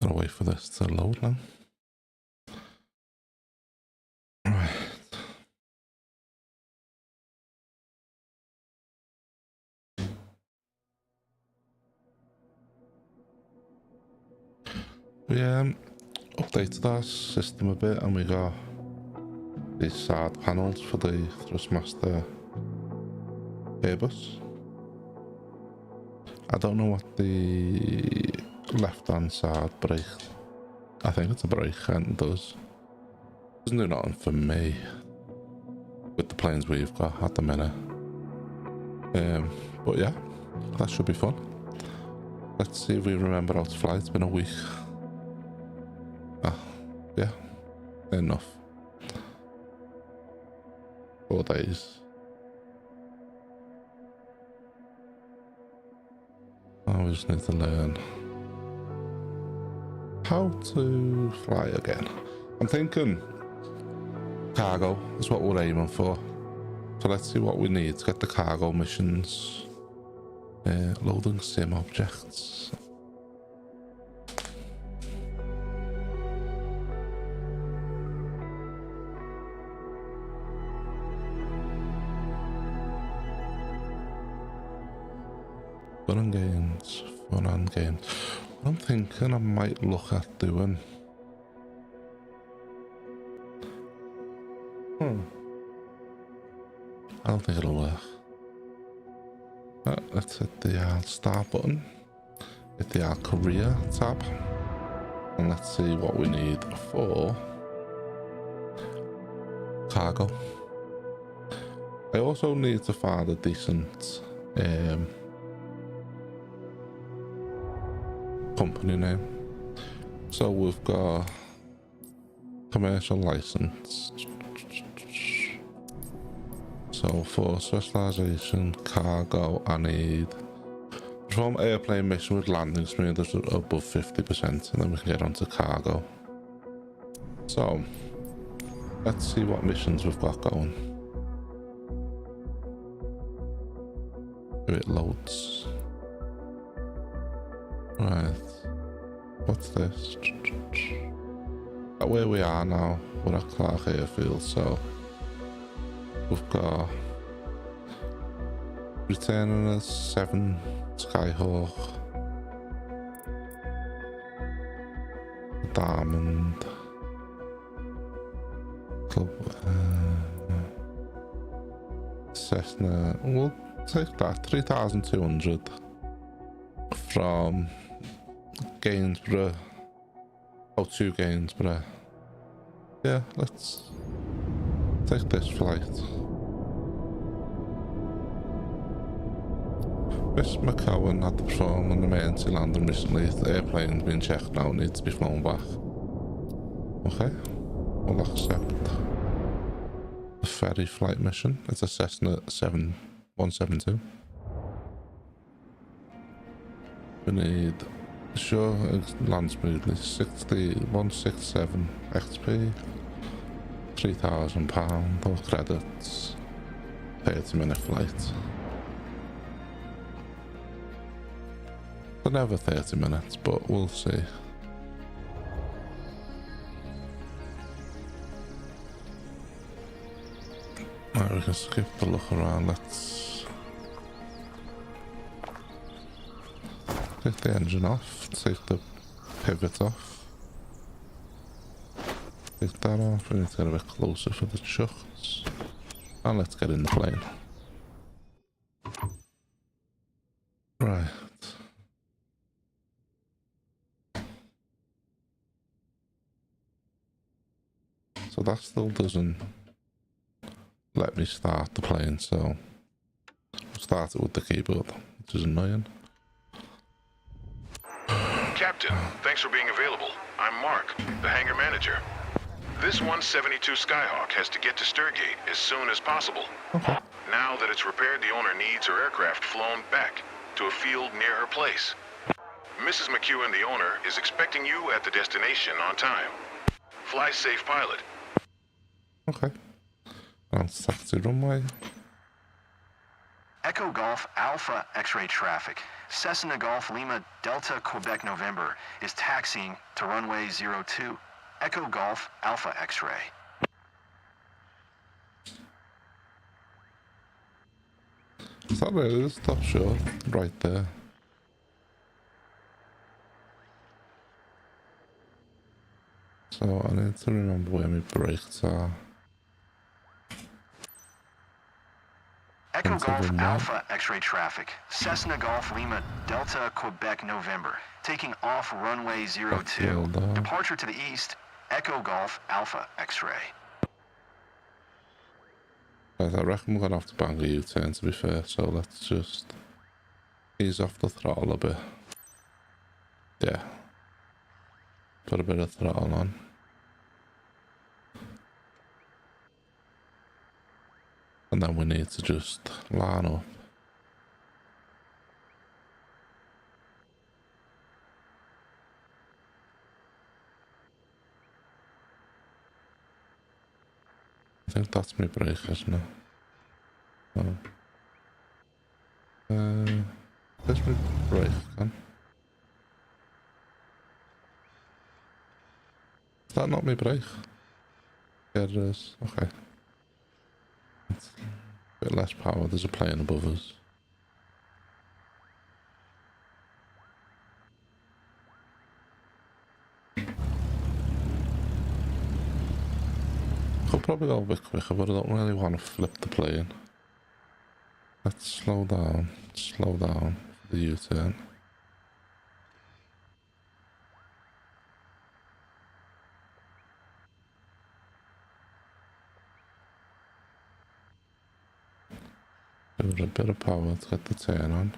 Gotta wait for this to load now. Right. We updated our system a bit, and we got these side panels for the Thrustmaster Airbus. I don't know what the left-hand side brake, I think it's a brake hand, does. Doesn't do nothing for me with the planes we've got at the minute. But yeah, that should be fun. Let's see if we remember how to fly. It's been a week. Yeah, enough. 4 days. Oh, we just need to learn how to fly again. I'm thinking cargo is what we're aiming for. So let's see what we need to get the cargo missions. Loading sim objects. Fun and games, fun and games. What I'm thinking I might look at doing. I don't think it'll work. Let's hit the start button. Hit the career tab. And let's see what we need for cargo. I also need to find a decent company name. So we've got commercial license. So for specialization cargo, I need perform airplane mission with landing smoothness above 50%, and then we can get onto cargo. So let's see what missions we've got going. If it loads. Right, what's this? At where we are now, we're at Clark Airfield, so we've got returning as 7 Skyhawk, Diamond, Club, Cessna. We'll take that 3,200 from Gainsborough. Oh, to Gainsborough. Yeah, let's take this flight. Miss McCowan had to perform an emergency landing recently. The airplane's been checked now, needs to be flown back. Okay, we'll accept the ferry flight mission. It's a Cessna 172. We need sure land smoothly 167 XP, £3,000 or credits, 30-minute flight. They're never 30 minutes, but we'll see. Right, we can skip the look around. Let's take the engine off, take the pivot off, take that off. We need to get a bit closer for the chucks, and let's get in the plane. Right. So that still doesn't let me start the plane, so I'll start it with the keyboard, which is annoying. Captain, thanks for being available. I'm Mark, the hangar manager. This 172 Skyhawk has to get to Sturgate as soon as possible. Okay. Now that it's repaired, the owner needs her aircraft flown back to a field near her place. Mrs. McEwen, the owner, is expecting you at the destination on time. Fly safe, pilot. Okay. On taxi runway. Echo Golf Alpha X-ray traffic. Cessna Golf Lima Delta Quebec November is taxiing to runway 02. Echo Golf Alpha X-ray. Is that really the stop short? Right there. So I need to remember where my brakes are. Echo Into Golf runway. Alpha X-ray traffic. Cessna Golf Lima Delta Quebec November. Taking off runway 02. Delta. Departure to the east. Echo Golf Alpha X-ray. Right, I reckon we're gonna have to bang a U-turn to be fair, so let's just ease off the throttle a bit. Yeah. Put a bit of throttle on. And then we need to just line up. I think that's my brake, isn't it? No. There's my brake gun. Is that not my brake? Yeah, it is. Okay. It's a bit less power. There's a plane above us. Could probably go a bit quicker, but I don't really want to flip the plane. Let's slow down for the U-turn. Give it a bit of power to get the turn on.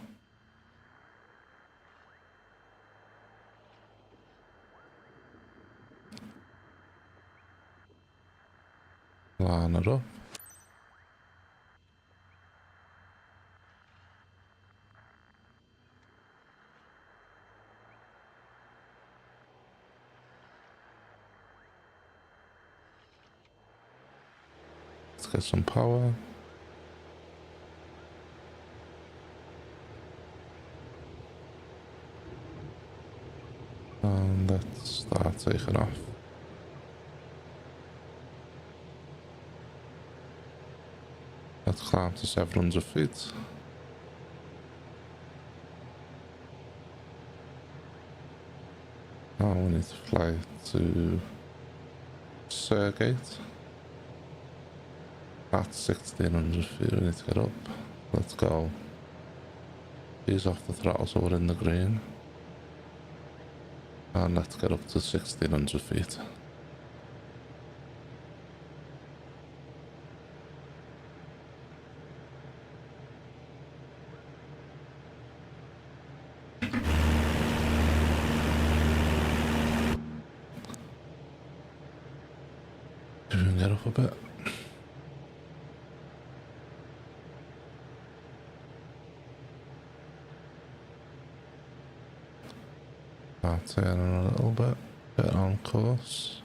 Line it up. Let's get some power. And let's start taking off. Let's climb to 700 feet. Now we need to fly to Surgate. That's 1600 feet, we need to get up. Let's go. Ease off the throttle so we're in the green. And let's get up to 1600 feet. If we can get up a bit. Turning a little bit on course.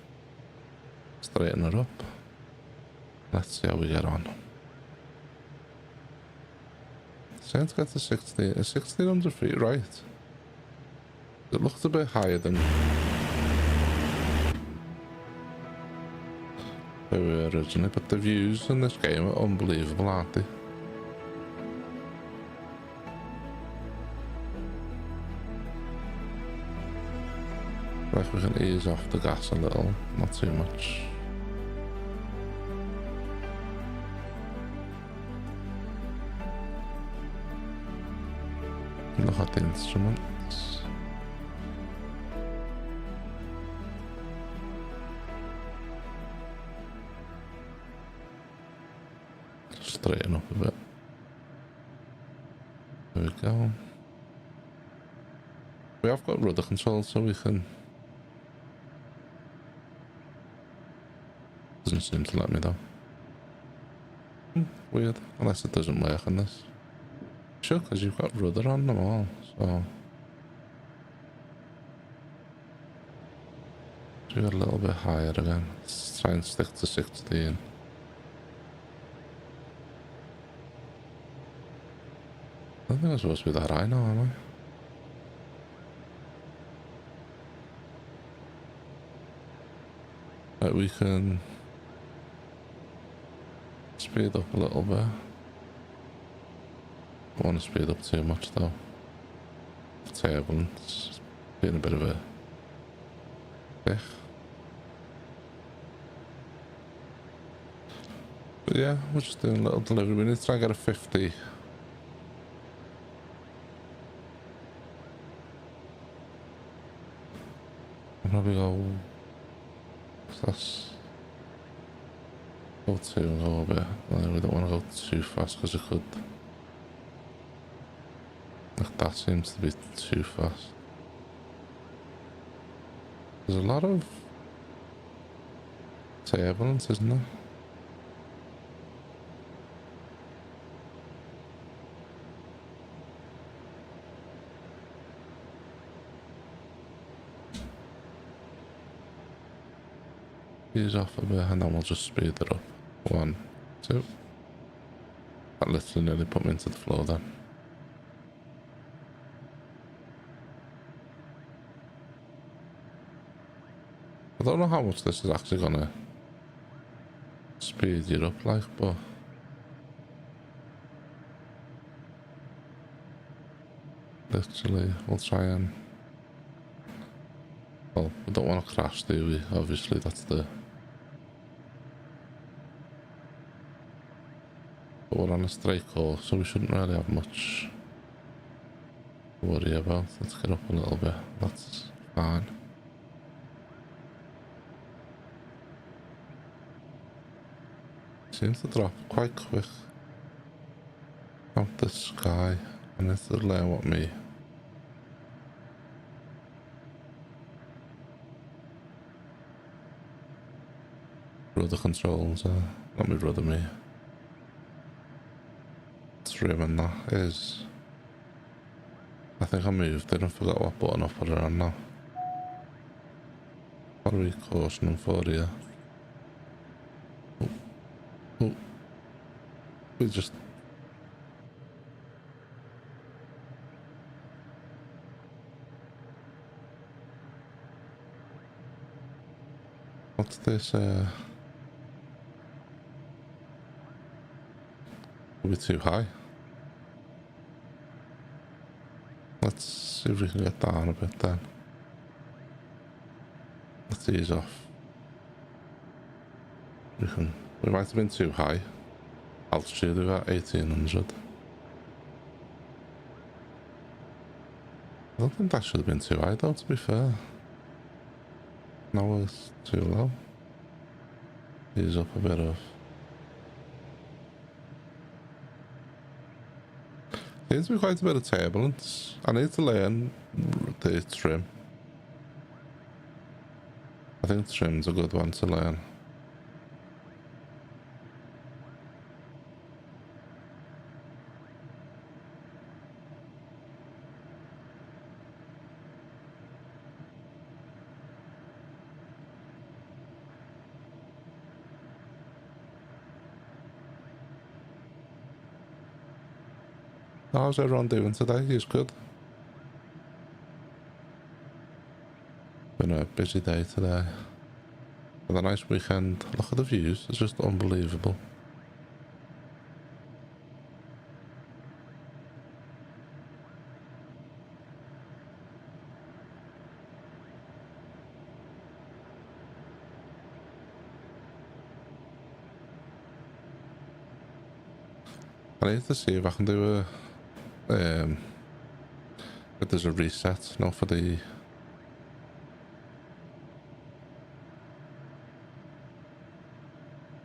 Straighten it up. Let's see how we get on. Saying to get to 1600 feet, right? It looks a bit higher than where we were originally, but the views in this game are unbelievable, aren't they? Like we can ease off the gas a little, not too much. Look at the instruments. Straighten up a bit. There we go. We have got rudder control so we can... Doesn't seem to let me though. Weird, unless it doesn't work on this. Sure, because you've got rudder on them all, so... So we got a little bit higher again. Let's try and stick to 16. I don't think I'm supposed to be that high now, am I? Like we can speed up a little bit. Don't want to speed up too much though. Turbulence being a bit of a dick. But yeah, we're just doing a little delivery. We need to try and get a 50. I'll probably go. That's. Go 2 and go a bit. We don't want to go too fast because it could. Like that seems to be too fast. There's a lot of turbulence, isn't there? Ease off a bit and then we'll just speed it up. 1, 2. That literally nearly put me into the floor then. I don't know how much this is actually gonna speed you up like, but literally we'll try and, well, we don't want to crash, do we? Obviously that's the, but we're on a straight course so we shouldn't really have much to worry about. Let's get up a little bit, that's fine. Seems to drop quite quick out the sky. I need to learn what me rudder controls are. Not me rudder, me trim, and that is, I think I moved it and forgot what button I put it on now. What are we cautioning for here? Oh. We just... What's this? Are we too high? Let's see if we can get down a bit then. Let's ease off. We might have been too high. Altitude about 1800. I don't think that should have been too high though, to be fair. Now it's too low. Ease up a bit of. Seems to be quite a bit of turbulence. I need to learn the trim. I think trim's a good one to learn. How's everyone doing today? He's good. Been a busy day today. With a nice weekend. Look at the views, it's just unbelievable. I need to see if I can do a if there's a reset now for the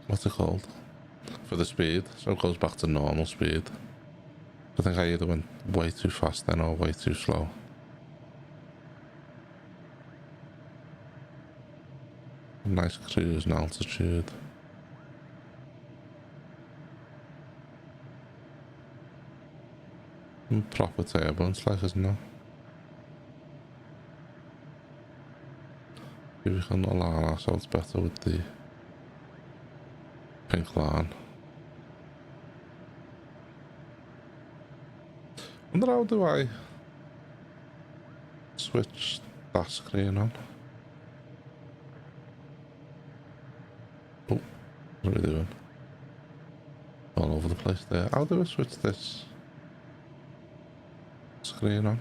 what's it called, for the speed, so it goes back to normal speed. I think I either went way too fast then or way too slow. Nice cruise and altitude. And proper turbulence like, isn't it? Maybe we can align ourselves better with the pink line. Wonder how do I switch that screen on? Oh, what are we doing? All over the place there. How do I switch this screen on?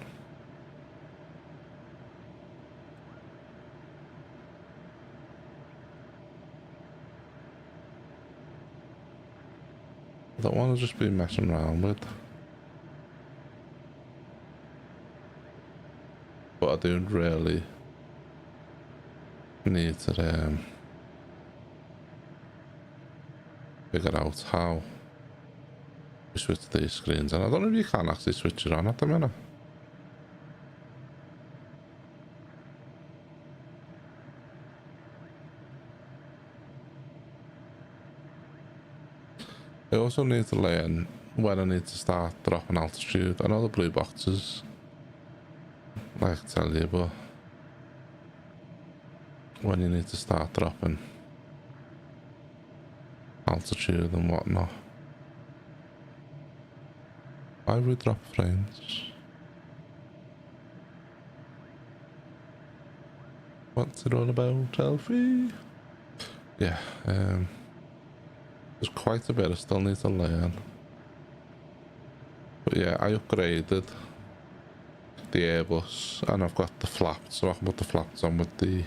I don't want to just be messing around with. But I do really need to figure out how we switch these screens. And I don't know if you can actually switch it on at the minute. I also need to learn when I need to start dropping altitude. I know the blue boxes, like I tell you, but when you need to start dropping altitude and whatnot. Why would we drop frames? What's it all about, Alfie? Yeah, there's quite a bit I still need to learn. But yeah, I upgraded the Airbus and I've got the flaps, so I can put the flaps on with the...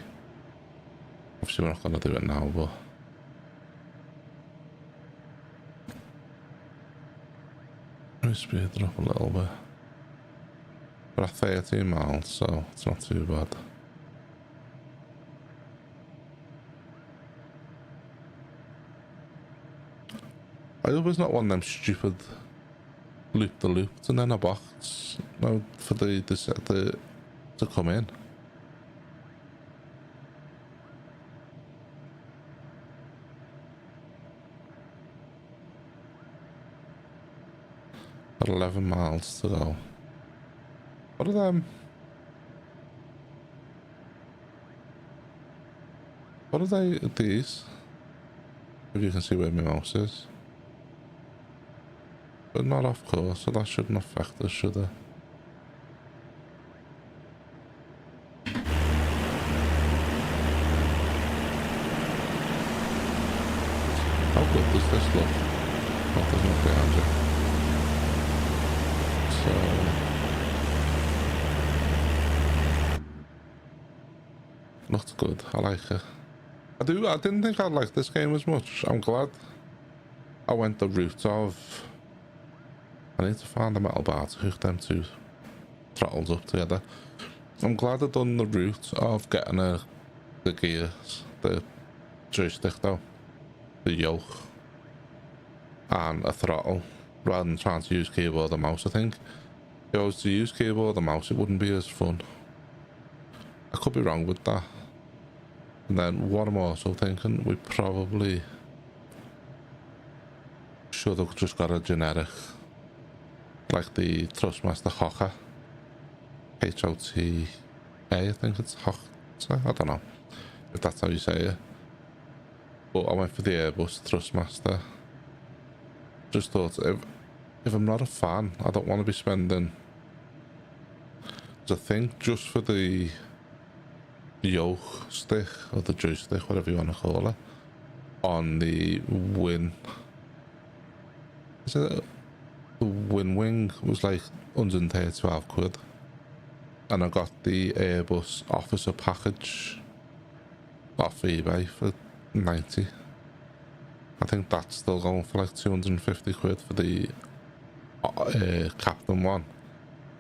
Obviously we're not going to do it now, but... Let me speed it up a little bit. We're at 13 miles, so it's not too bad. I hope it's not one of them stupid loop-the-loops and then a box for the to come in. Got 11 miles to go. What are them? What are they? These? If you can see where my mouse is. But not off course, so that shouldn't affect us, should it? How good does this look? Oh, there's not behind you. So... looks good, I like it. I didn't think I'd like this game as much. I'm glad I went the route of... I need to find a metal bar to hook them two throttles up together. I'm glad I've done the route of getting the gears, the joystick though, the yoke, and a throttle, rather than trying to use keyboard and mouse. I think if I was to use keyboard and mouse, it wouldn't be as fun. I could be wrong with that. And then what I'm also thinking, we probably should have just got a generic, like the Thrustmaster Hoka, H-O-T-A, I think it's Hoka, I don't know if that's how you say it. But I went for the Airbus Thrustmaster. Just thought, if I'm not a fan, I don't want to be spending, I think just for the yoke stick, or the joystick, whatever you want to call it, on the Win. Is it the Win Wing was like 112 quid, and I got the Airbus officer package off eBay for 90. I think that's still going for like 250 quid for the Captain one,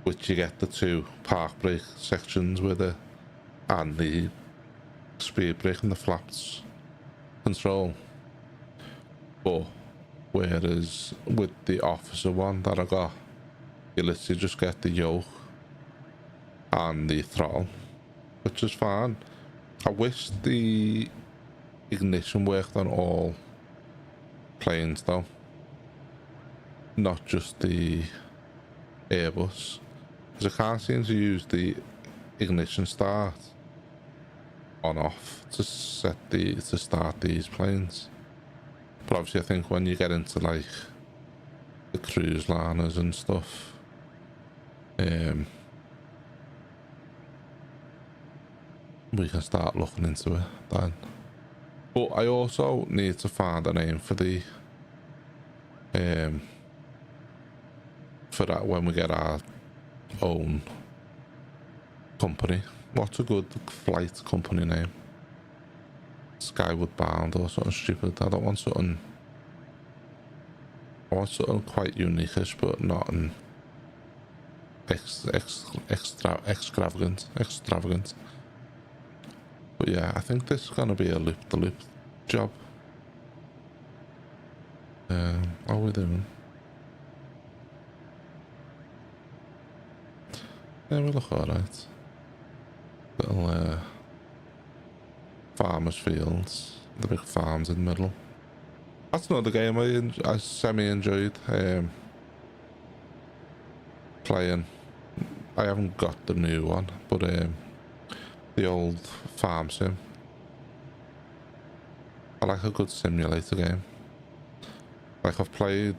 which you get the two park brake sections with it and the speed brake and the flaps control. But whereas with the officer one that I got, you literally just get the yoke and the throttle, which is fine. I wish the ignition worked on all planes though, not just the Airbus, because I can't seem to use the ignition start on off to start these planes. But obviously I think when you get into like the cruise liners and stuff, we can start looking into it then. But I also need to find a name for the for that when we get our own company. What's a good flight company name? Skyward Bound or something stupid. I don't want something. I want something quite unique-ish, but not an extravagant. But yeah, I think this is gonna be a loop-the-loop job. How are we doing? Yeah, we look alright. Little farmers' fields, the big farms in the middle. That's another game I semi-enjoyed playing. I haven't got the new one, but the old farm sim. I like a good simulator game. Like I've played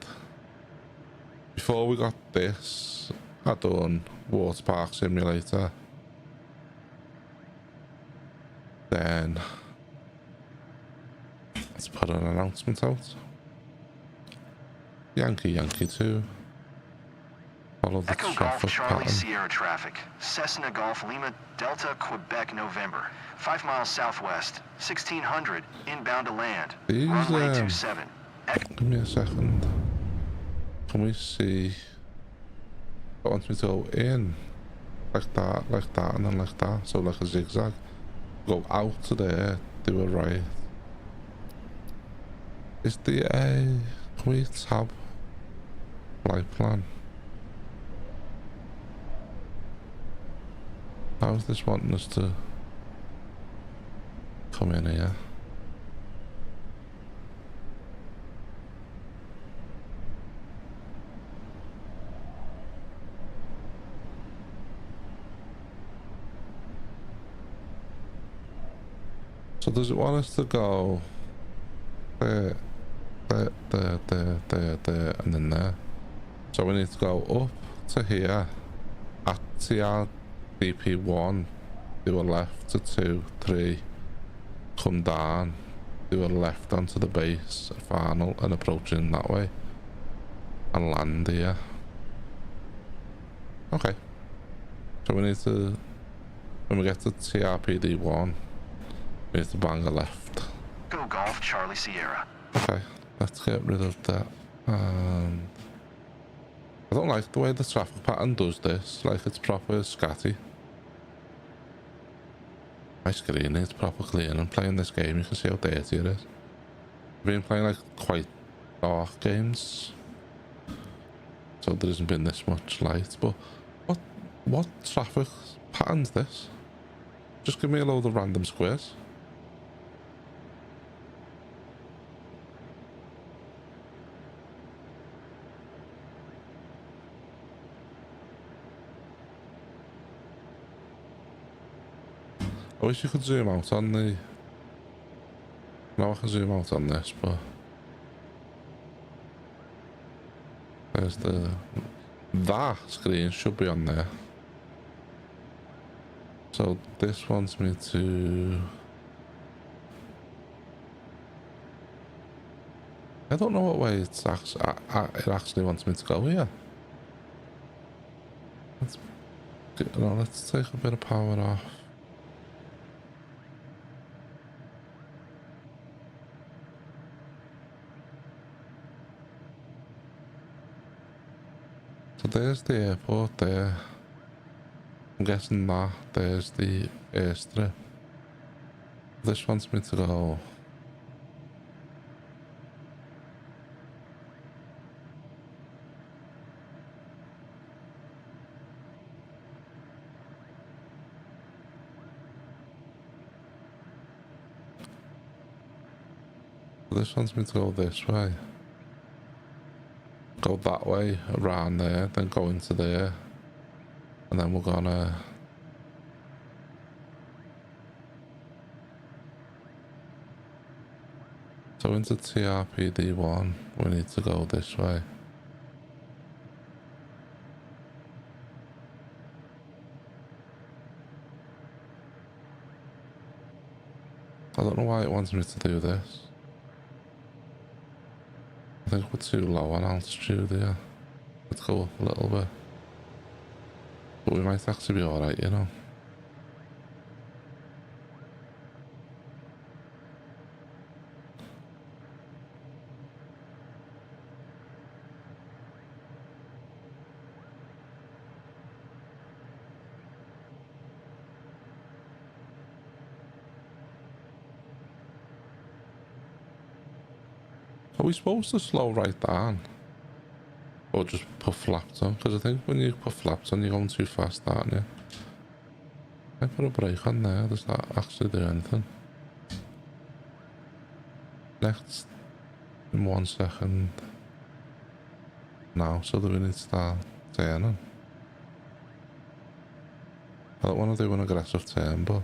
before we got this. I done Water Park Simulator. Then let's put an announcement out. Yankee 2. Follow the Echo Golf traffic Charlie pattern. Sierra traffic. Cessna Golf Lima Delta Quebec November. 5 miles southwest. 1600 inbound to land. These Runway 27. give me a second. Can we see? It wants me to go in like that, and then like that. So like a zigzag. Go out to there, do a right. Is the can we tab flight plan? How is this wanting us to come in here? So does it want us to go there, there, and then there? So we need to go up to here at TRDP1, do a left to 2, 3, come down, do a left onto the base, final, and approaching that way, and land here. Okay. So we need to, when we get to TRPD1, we need to bang a left. Echo Golf Charlie Sierra. Okay, let's get rid of that. And I don't like the way the traffic pattern does this, like it's proper scatty. My screen needs proper cleaning. Playing this game, you can see how dirty it is. I've been playing like quite dark games, so there hasn't been this much light. But what traffic pattern's this? Just give me a load of random squares. I wish you could zoom out on the... No, I can zoom out on this, but... There's the... That screen should be on there. So this wants me to... I don't know what way it's actually... it actually wants me to go here. Let's take a bit of power off. So there's the airport there. I'm guessing that there's the airstrip. This wants me to go. This wants me to go this way. Go that way, around there, then go into there. And then we're gonna... So into TRPD1, we need to go this way. I don't know why it wants me to do this. I think we're too low on altitude here. Let's go up a little bit. But we might actually be alright, you know. Are we supposed to slow right down? Or just put flaps on? Because I think when you put flaps on, you're going too fast, aren't you? I put a brake on there. Does that actually do anything? Next, in 1 second. Now, so that we need to start turning. I don't want to do an aggressive turn, but...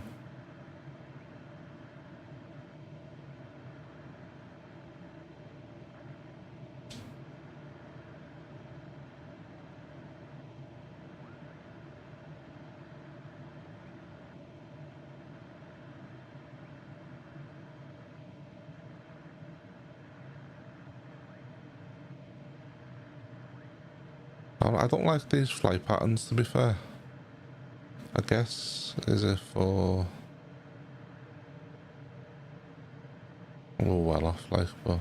I don't like these flight patterns, to be fair. I guess, is it for... we're well off, like, but...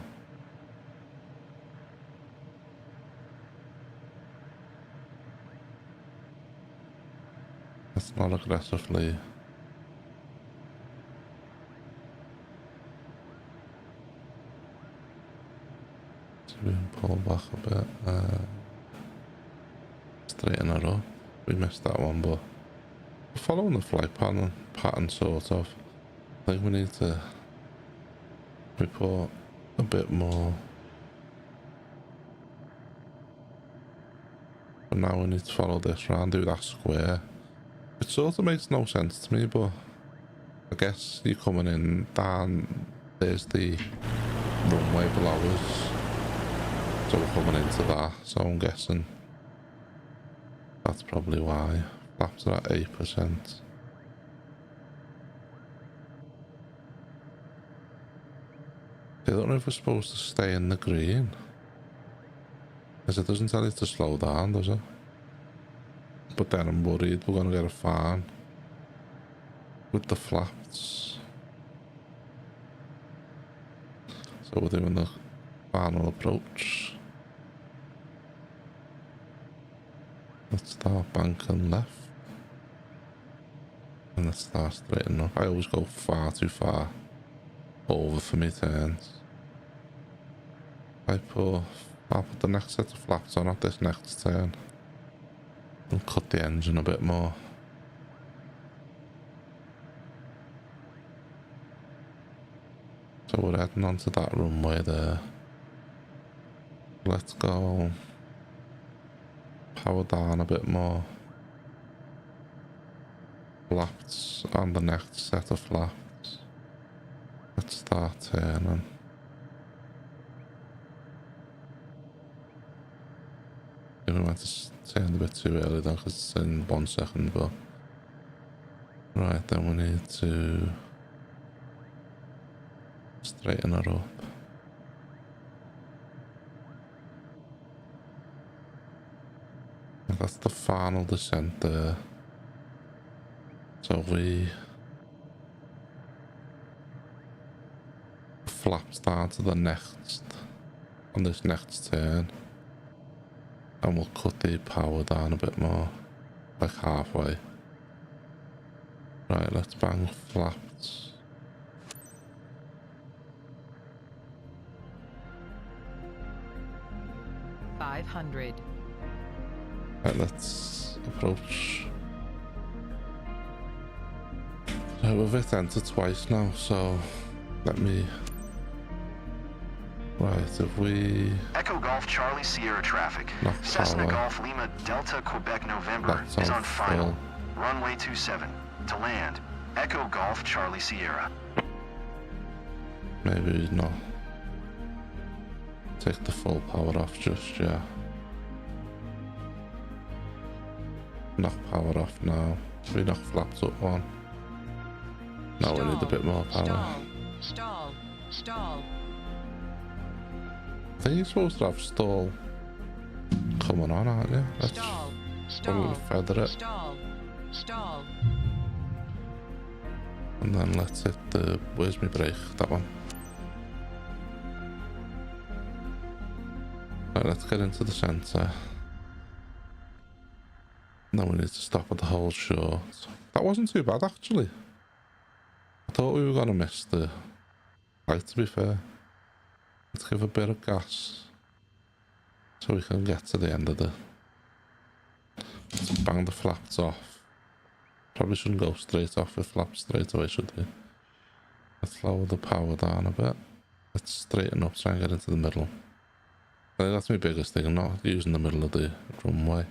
it's not aggressively... so we can pull back a bit. Straighten it up. We missed that one, but we're following the flight pattern sort of. I think we need to report a bit more. But now we need to follow this round, do that square. It sort of makes no sense to me, but I guess you're coming in down, there's the runway below us. So we're coming into that, so I'm guessing that's probably why. Flaps are at 8%. I don't know if we're supposed to stay in the green. Because it doesn't tell you to slow down, does it? But then I'm worried we're going to get a fine with the flaps. So we're doing the final approach. Let's start banking left. And let's start straightening up. I always go far too far over for me turns. I'll put the next set of flaps on at this next turn. And cut the engine a bit more. So we're heading onto that runway there. Let's go power down a bit more. Flaps on the next set of flaps. Let's start turning. We might have turned a bit too early though because it's in 1 second, but right, then we need to straighten it up. That's the final descent there. So we flaps down to the next, on this next turn. And we'll cut the power down a bit more, like halfway. Right, let's bang flaps. $500. Right, let's approach. So we've hit enter twice now, so let me... Right, if we... Echo Golf Charlie Sierra traffic. Cessna power. Golf Lima Delta Quebec November That's is on on final. full. Runway 27. To land, Echo Golf Charlie Sierra. Maybe not take the full power off just yet. Knock power off now. We knock flaps up one. Now we need a bit more power. Stall. Stall. I think you're supposed to have stall coming on, aren't you? Let's Stall. probably Stall. feather it. Stall. Stall. And then let's hit the... Where's my brake? That one. Right, let's get into the centre. Now we need to stop at the whole short. That wasn't too bad, actually. I thought we were going to miss the light, to be fair. Let's give a bit of gas so we can get to the end of the... Let's bang the flaps off. Probably shouldn't go straight off with flaps straight away, should we? Let's lower the power down a bit. Let's straighten up, try and get into the middle. I think that's my biggest thing, I'm not using the middle of the runway.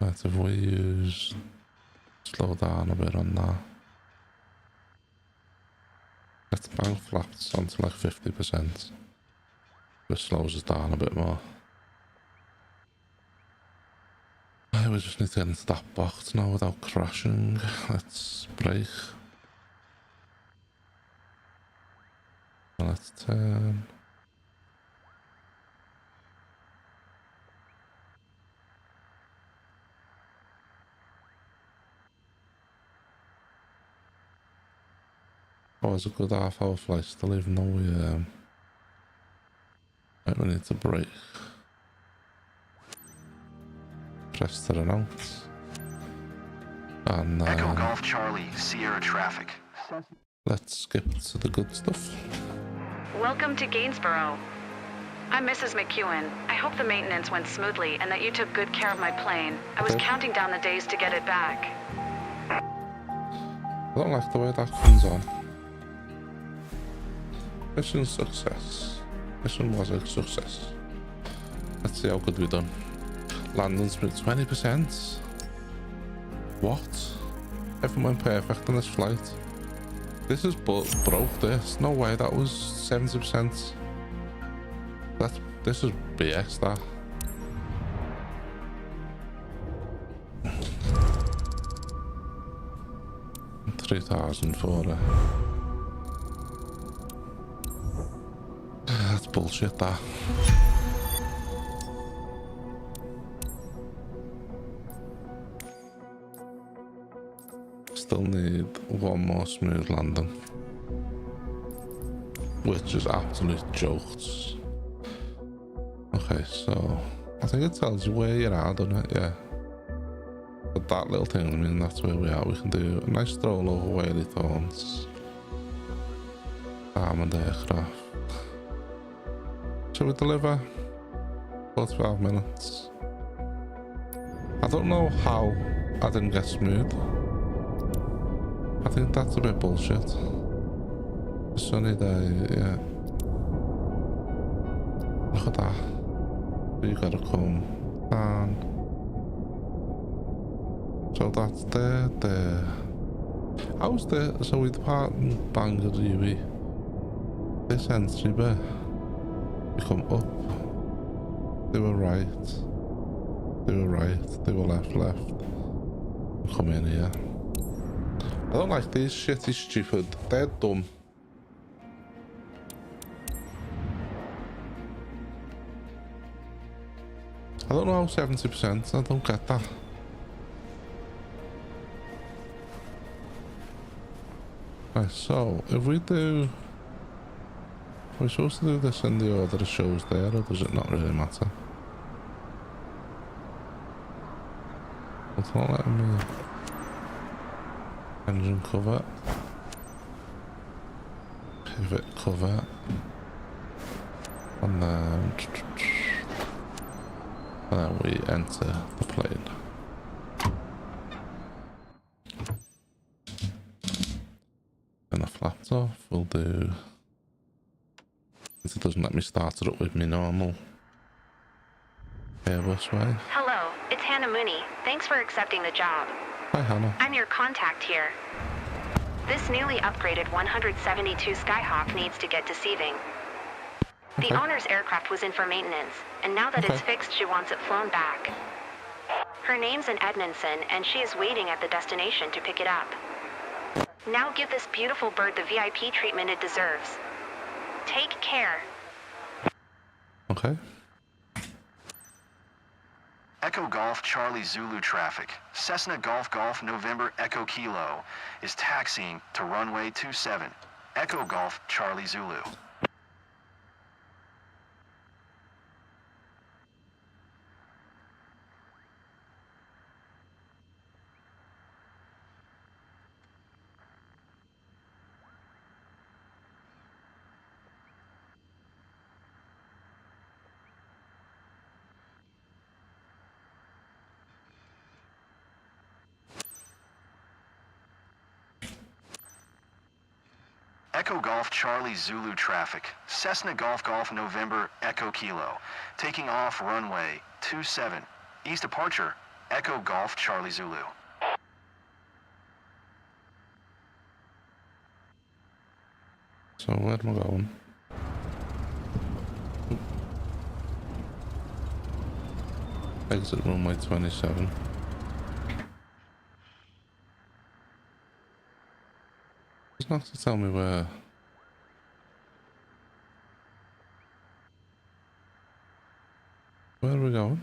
Right, if we use... slow down a bit on that. Let's bang flaps onto like 50%. It slows us down a bit more. Right, we just need to get into that box now without crashing. Let's brake. Let's turn. Oh, it's a good half-hour flight still, even though we right, we need to brake. Press to announce. And Echo Golf Charlie, Sierra traffic. let's skip to the good stuff. Welcome to Gainsborough. I'm Mrs. McEwen. I hope the maintenance went smoothly and that you took good care of my plane. I was Okay. counting down the days to get it back. I don't like the way that comes on. Mission success. Mission was a success. Let's see how good we've done. Landing speed 20%. What? Everything went perfect on this flight. This is broke this. No way, that was 70%. This is BS, that. $3,000 for it. That's bullshit, that. Still need one more smooth landing, which is absolute jokes. Okay, so I think it tells you where you're at, doesn't it? Yeah. But that little thing, I mean, that's where we are. We can do a nice stroll over Whaley Thorns. Armoured aircraft. Shall we deliver? 45 minutes. I don't know how I didn't get smooth. I think that's a bit bullshit. A sunny day, yeah. Look at that. You gotta come down. So that's there. How's there? So we depart in Bangor, Dewey. This entry bit. We come up. They were right. They were right. They were left. We come in here. I don't like these shitty stupid. They're dumb. I don't know how 70%. I don't get that. Right, so if we do... Are we supposed to do this in the order it shows there, or does it not really matter? It's not letting me... Engine cover. Pivot cover. And then we enter the plane. And the flaps off, we'll do... It doesn't let me start it up with my normal Airbus way. Hello, it's Hannah Mooney. Thanks for accepting the job. Hi Hannah. I'm your contact here. This newly upgraded 172 Skyhawk needs to get deceiving. Okay. The owner's aircraft was in for maintenance, and now that it's Okay. fixed, she wants it flown back. Her name's in Edmondson, and she is waiting at the destination to pick it up. Now give this beautiful bird the VIP treatment it deserves. Take care. Okay. Echo Golf Charlie Zulu traffic. Cessna Golf Golf November Echo Kilo is taxiing to runway 27. Echo Golf Charlie Zulu. Echo Golf Charlie Zulu traffic. Cessna Golf Golf November Echo Kilo. Taking off runway 27. East departure, Echo Golf Charlie Zulu. So where am I going? Exit runway 27. It's not to tell me where. Where are we going?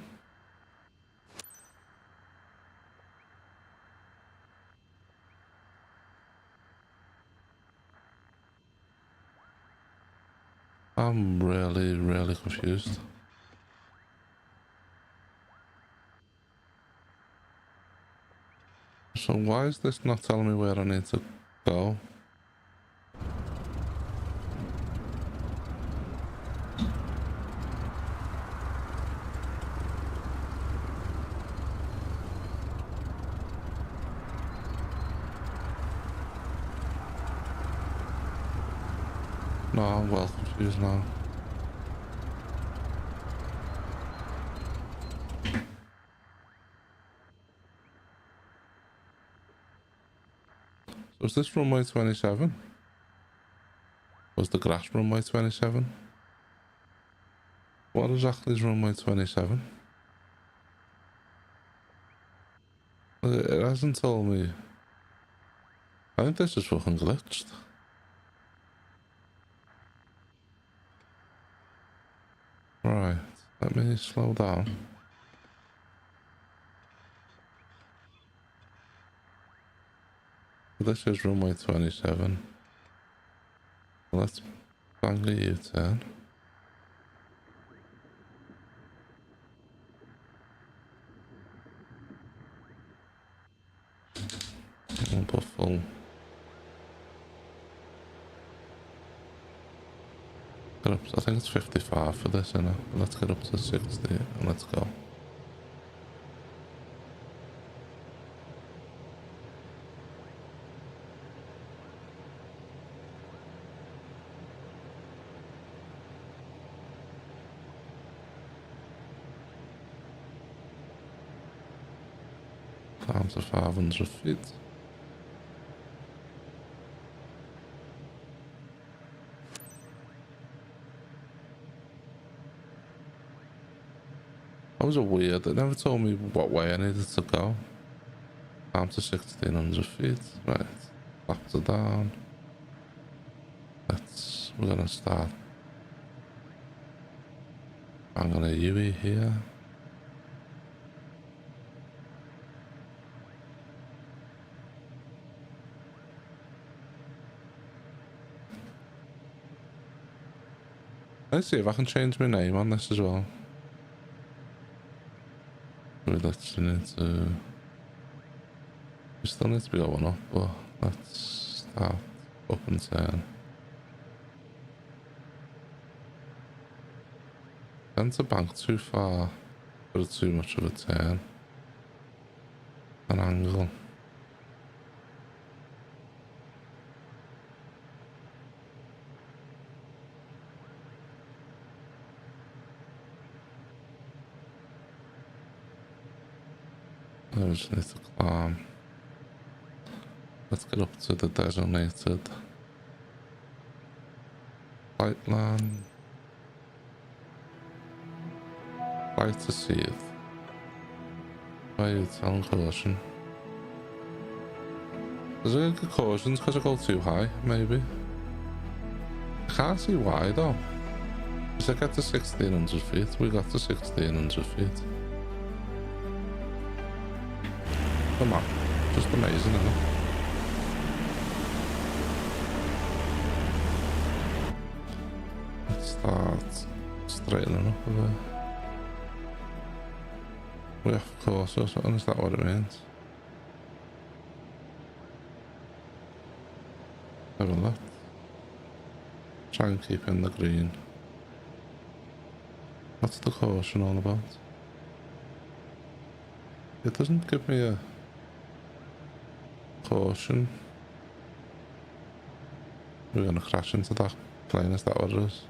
I'm really confused. So why is this not telling me where I need to go? No, I'm well confused now. So is this runway 27? Was the grass runway 27? What exactly is runway 27? It hasn't told me. I think this is fucking glitched. Right, let me slow down. This is runway 27. Let's bang a U-turn. We'll put full. Get up, I think it's 55 for this, innit? Let's get up to 60 and let's go. Down to 500 feet. That was a weird. It never told me what way I needed to go. Down to 1600 feet. Right. Back to down. We're gonna start. I'm gonna UE here. Let's see if I can change my name on this as well. We literally need to. We still need to be going up, but let's start up and turn. Tend to bank too far for too much of a turn. An angle. I just need to climb. Let's get up to the designated flight line. Flight to Seath. By Town Caution. There's a good cautions because I go too high, maybe. I can't see why though. Because I got to 1600 feet. We got to 1600 feet. Come on. Just amazing, isn't it? Let's start straightening up a bit. We're off course or something, is that what it means? Have a look. Try and keep in the green. What's the caution all about? It doesn't give me a caution. We're gonna crash into that plane, is that what it is?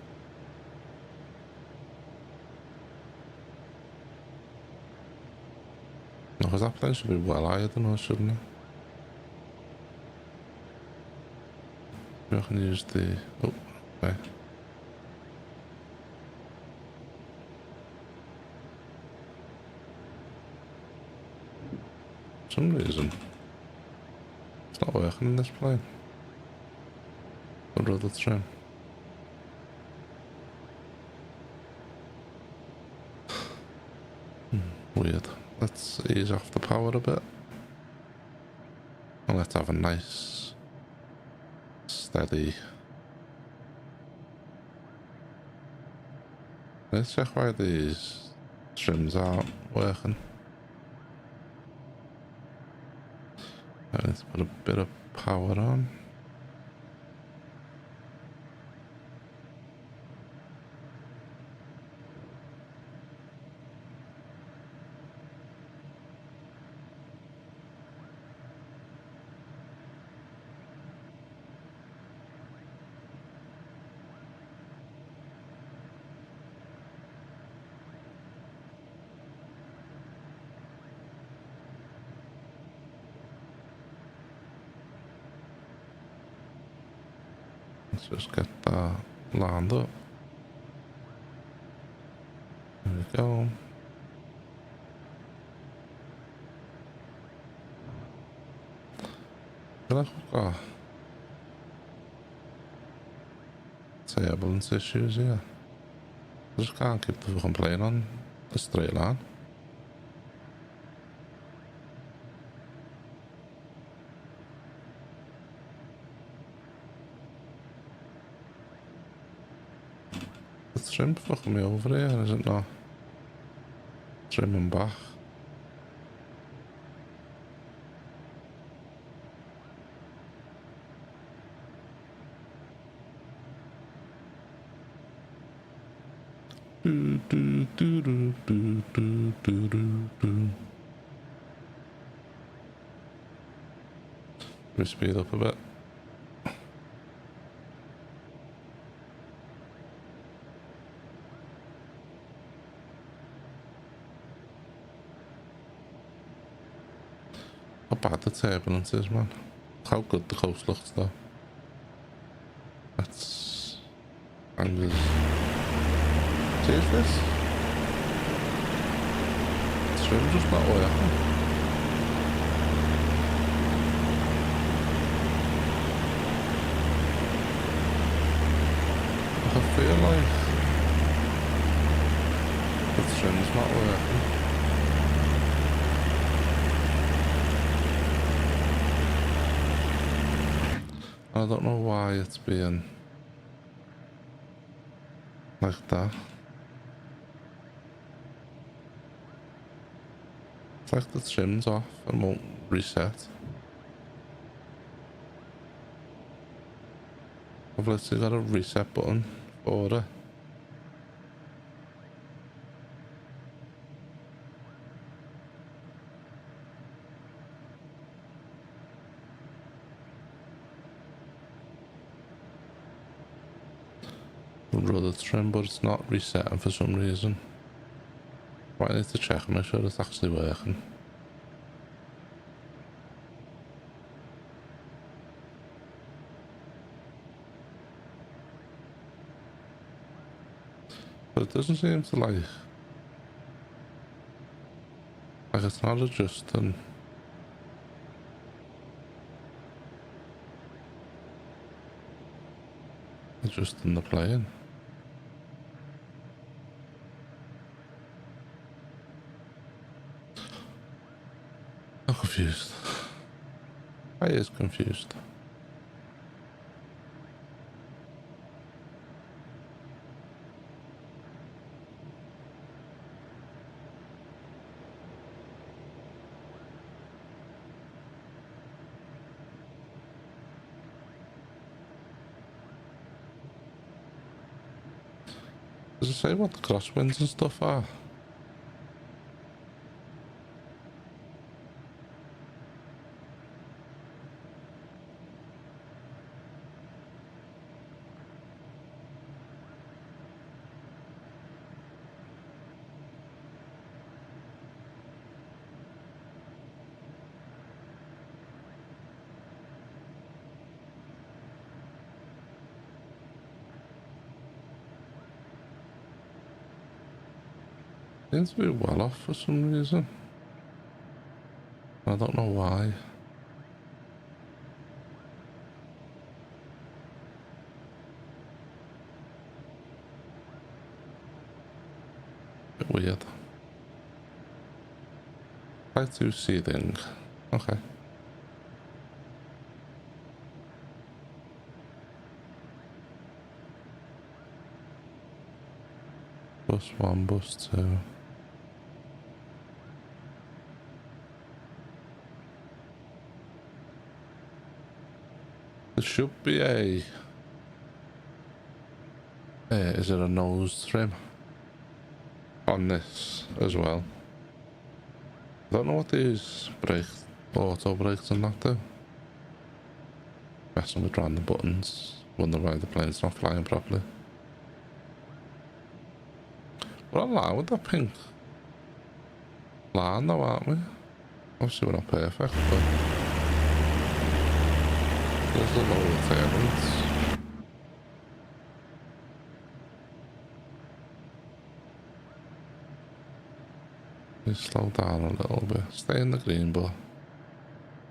No, because that plane should be well higher than us, shouldn't it? Maybe I can use the... oh, okay. For some reason, it's not working in this plane. I'd rather trim. Weird. Let's ease off the power a bit. And let's have a nice, steady... Let's check why these trims aren't working. I need to put a bit of power on. Let's just get that lined up. There we go. I feel like we've got turbulence issues here. I just can't keep the fucking plane on the straight line. The trim fucking me over here, is it not? Trimming back. Do do do do do do do do do. Let me speed up a bit. How bad the turbulence is, man. How good the coast looks though. That's angles. See this? Trim's just not working. I feel like the trim's not working. I don't know why it's being like that. It's like the trim's off and won't reset. I've literally got a reset button for it. I'd rather trim, but it's not resetting for some reason. I need to check and make sure it's actually working. But it doesn't seem to like it's not adjusting They're just in the plane. I'm confused. I is confused. Does it say what the crosswinds and stuff are? Seems to be well off for some reason. I don't know why. Bit weird. Try to seething. Okay. Bus 1, bus 2. There should be a... is it a nose trim on this as well? I don't know what these auto brakes and that do. Messing with random buttons. Wonder why the plane's not flying properly. We're online with that pink line though, aren't we? Obviously we're not perfect, but there's a load of turbulence. We slow down a little bit. Stay in the green, but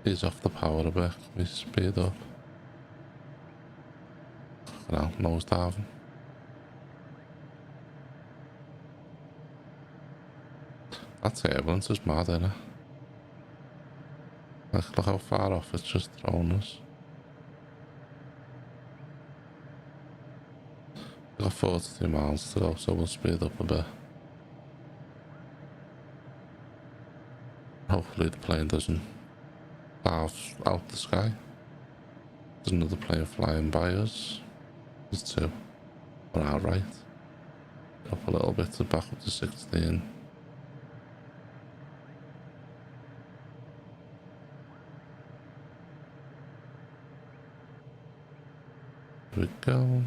ease off the power a bit. We speed up. Now, nose diving. That turbulence is mad, isn't it? Like, look how far off it's just thrown us. We've got 42 miles to go, so we'll speed up a bit. Hopefully the plane doesn't dive out the sky. There's another plane flying by us. There's two on our right. Up a little bit to back up to 16. Here we go.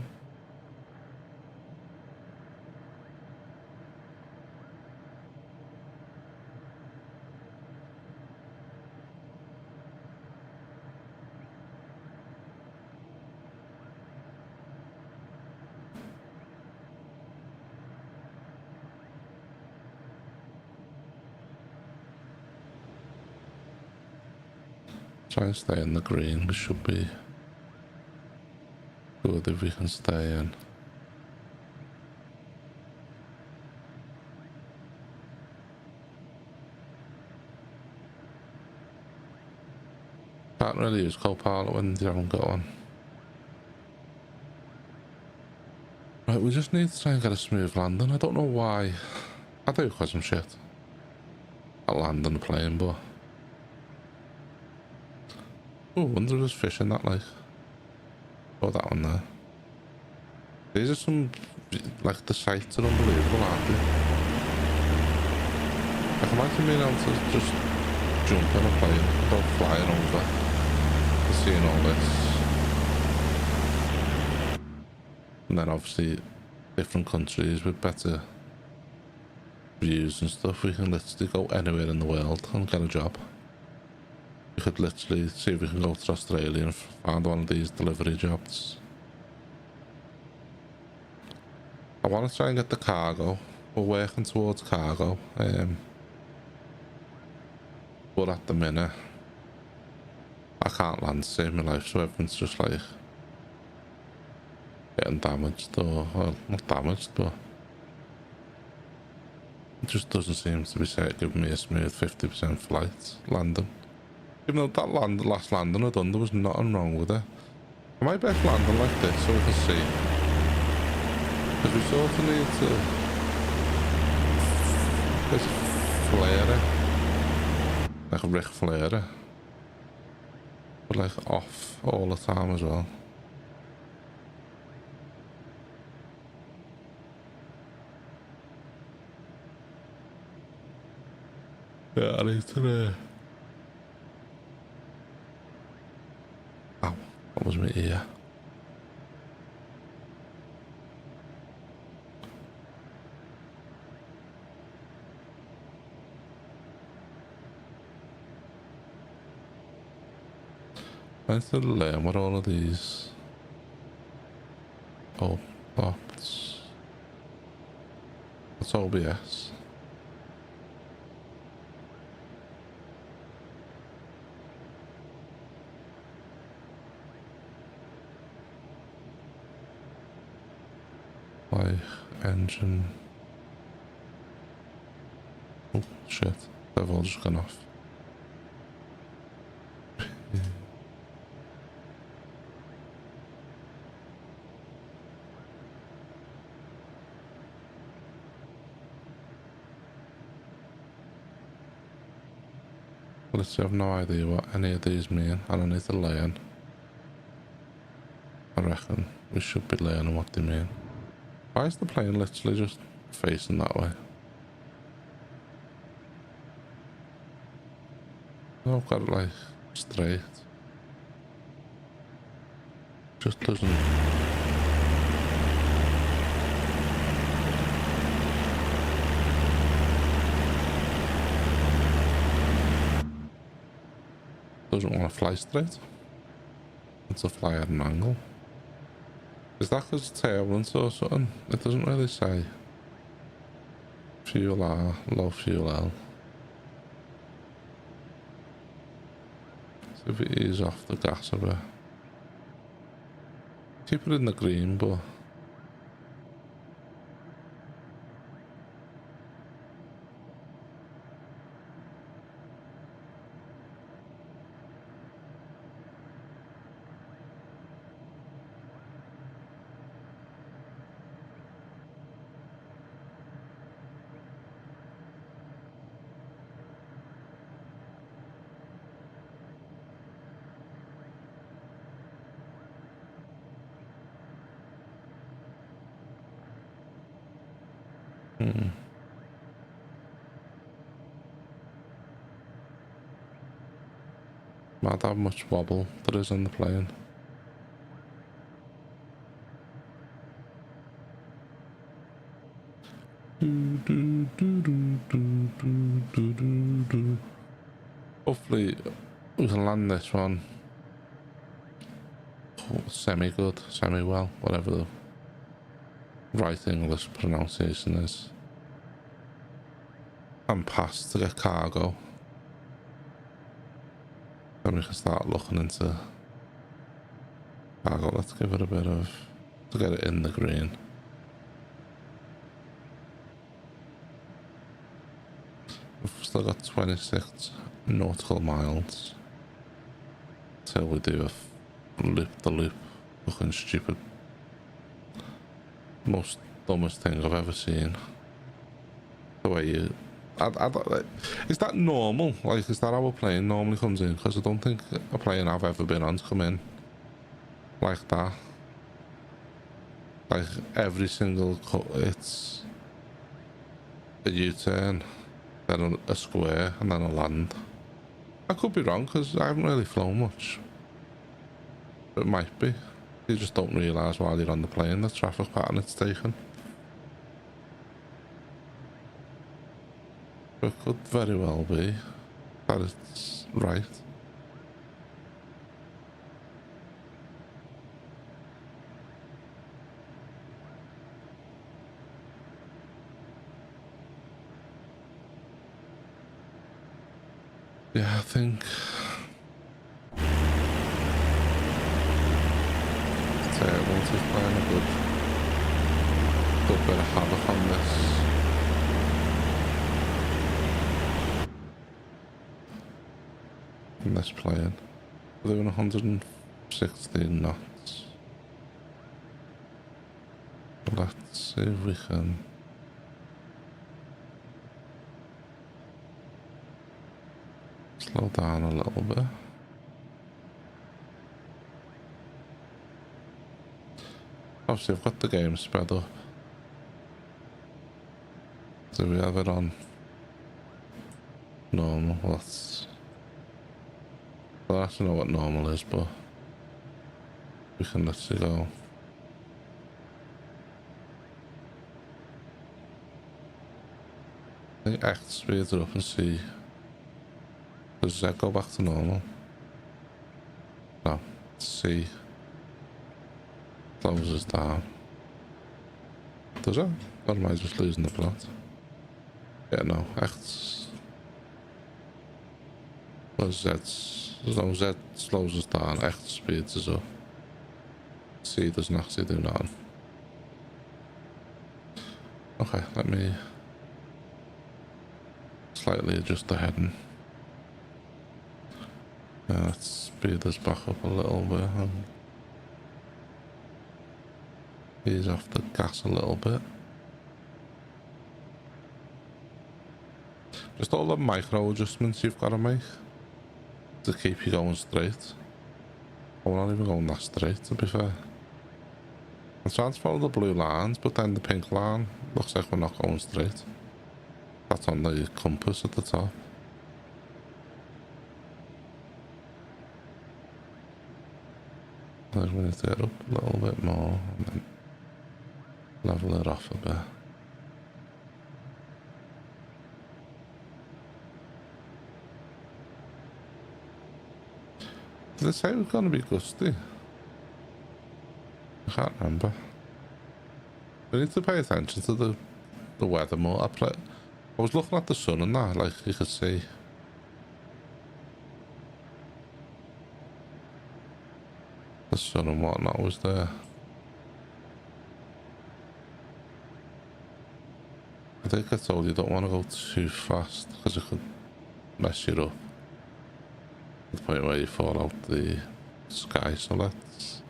Try and stay in the green. We should be good if we can stay in. Can't really use Copilot when you haven't got one. Right, we just need to try and get a smooth landing. I don't know why. I do because I'm shit at landing the plane, but... Oh, wonder if there's fish in that lake. Oh, that one there. These are some... like, the sights are unbelievable, aren't they? I can imagine being able to just jump in a plane without flying over and seeing all this. And then obviously different countries with better views and stuff. We can literally go anywhere in the world and get a job. We could literally see if we can go to Australia and find one of these delivery jobs. I want to try and get the cargo. We're working towards cargo. But at the minute, I can't land to save my life, so everything's just like getting damaged, or well, not damaged, but it just doesn't seem to be giving me a smooth 50% flight landing. Even though that last landing I done, there was nothing wrong with it. I might best landing like this so we can see. Because we sort of need to just flare it. Like a Ric Flair. But like off all the time as well. Yeah, I need to ow, that was my ear. I need to learn what all of these that's OBS. Like engine. Oh shit, they've all just gone off. Literally have no idea what any of these mean, and I need to learn. I reckon we should be learning what they mean. Why is the plane literally just facing that way? No, I've got it like straight. Just doesn't. Doesn't want to fly straight. It's a fly at an angle. Is that because it's turbulence or something? It doesn't really say. Fuel R, low fuel L. So if we ease off the gas a bit. Keep it in the green, but mad how much wobble there is on the plane. Hopefully we can land this one semi good, semi well, whatever the right English pronunciation is. And pass to get cargo. Then we can start looking into cargo. Let's give it a bit of, to get it in the green. We've still got 26 nautical miles till we do a loop looking stupid. Most dumbest thing I've ever seen. The way you is that normal? Like, is that how a plane normally comes in? Because I don't think a plane I've ever been on's come in like that. Like every single it's a U-turn, then a square, and then a land. I could be wrong because I haven't really flown much. But it might be. You just don't realise while you're on the plane the traffic pattern it's taken. It could very well be that it's right. Yeah, I think once it's playing a good a bit of havoc on this. In this plane. We're doing 116 knots. Let's see if we can slow down a little bit. Obviously I've got the game sped up. So we have it on normal. Well, I don't know what normal is, but we can literally go. I think X speeds it up and see. Does Z go back to normal? No. C closes down. Does it? Or am I just losing the plot? Yeah, no. X. Well, Z's. As long as Z slows us down, X speeds us up. C doesn't actually do nothing. Okay, let me slightly adjust the heading. Let's speed this back up a little bit and ease off the gas a little bit. Just all the micro adjustments you've got to make to keep you going straight. Oh, we're not even going that straight, to be fair. I'm trying to follow the blue lines, but then the pink line looks like we're not going straight. That's on the compass at the top. I think we need to get up a little bit more and then level it off a bit. Did they say it was going to be gusty? I can't remember. We need to pay attention to the weather more. I was looking at the sun and that, like you could see. The sun and whatnot was there. I think I told you don't want to go too fast because it could mess you up. To the point where you fall out the sky, so let's...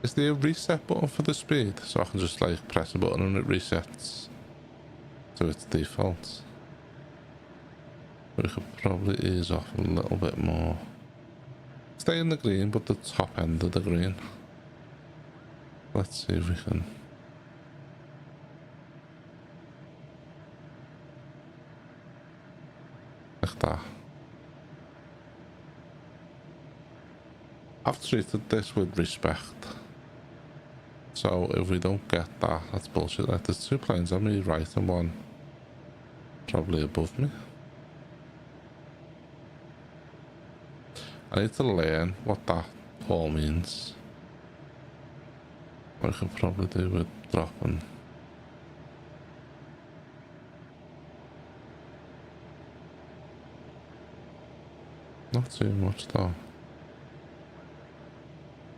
Is there a reset button for the speed? So I can just like press a button and it resets to its default. We could probably ease off a little bit more. Stay in the green, but the top end of the green. Let's see if we can... Like that. I've treated this with respect. So if we don't get that, that's bullshit. Like, there's two planes on me right and one probably above me. I need to learn what that all means. What I could probably do with dropping. Not too much though.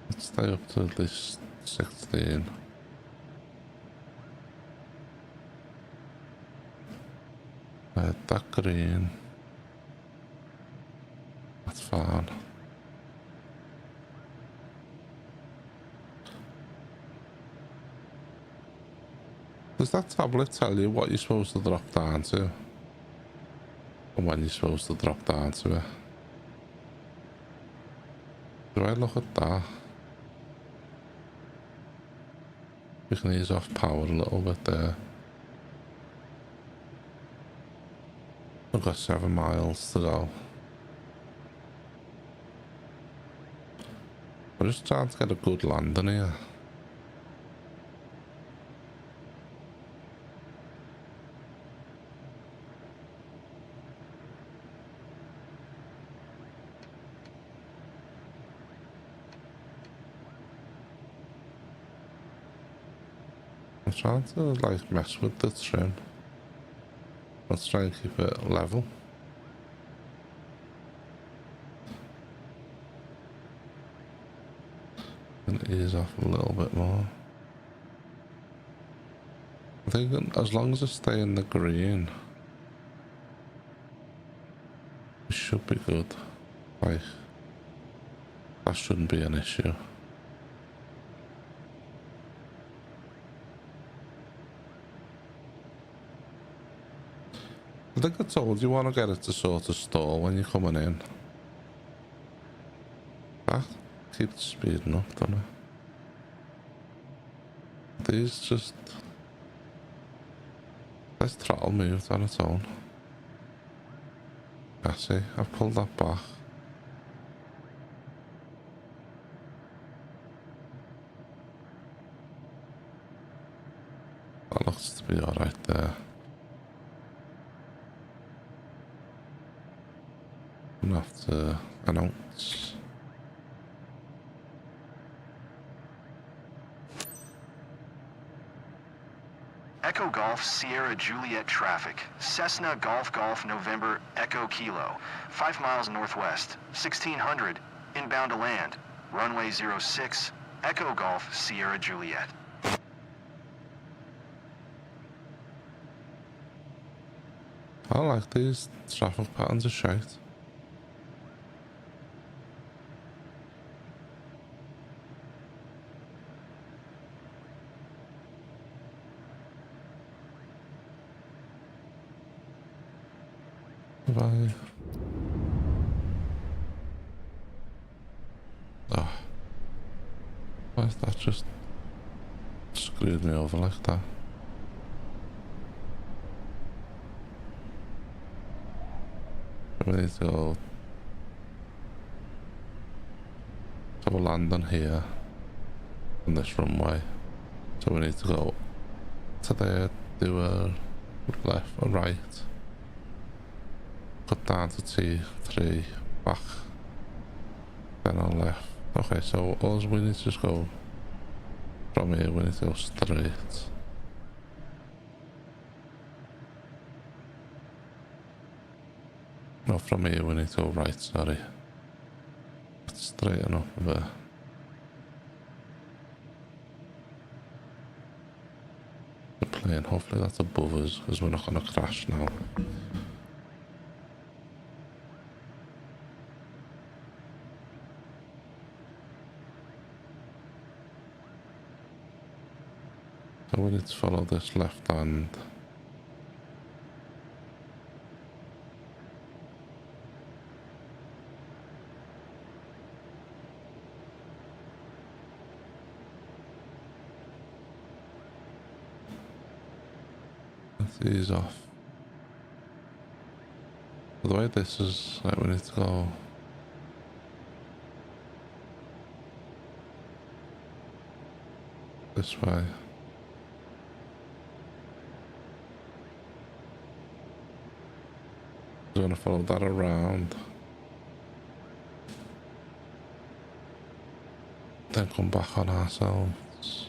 Let's stay up to at least 16. That green. That's fine. Does that tablet tell you what you're supposed to drop down to? And when you're supposed to drop down to it? Do I look at that? We can ease off power a little bit there. I've got 7 miles to go. I'm just trying to get a good landing here. I'm trying to like mess with the trim. Let's try and keep it level. And ease off a little bit more. I think as long as I stay in the green, it should be good. Like, that shouldn't be an issue. I think I told you want to get it to sort of stall when you're coming in. That keeps speeding up, doesn't it? These just... This throttle moved on its own. I see, I've pulled that back. That looks to be alright there. I'm gonna have to announce. Echo Golf Sierra Juliet traffic. Cessna Golf Golf November Echo Kilo. 5 miles northwest. 1600. Inbound to land. Runway 06. Echo Golf Sierra Juliet. I like these traffic patterns are shite. Bye. Oh. Why is that just screwed me over like that? We need to go to a landing here on this runway. So we need to go to there, do a left or right. Cut down to T3, back, then on left. Okay, so all we need to just go from here, we need to go straight. No, from here we need to go right, sorry. Straighten up a bit. The plane, hopefully that's above us, because we're not going to crash now. So we need to follow this left hand. Let's ease off. The way this is, like, we need to go this way. We're going to follow that around, then come back on ourselves.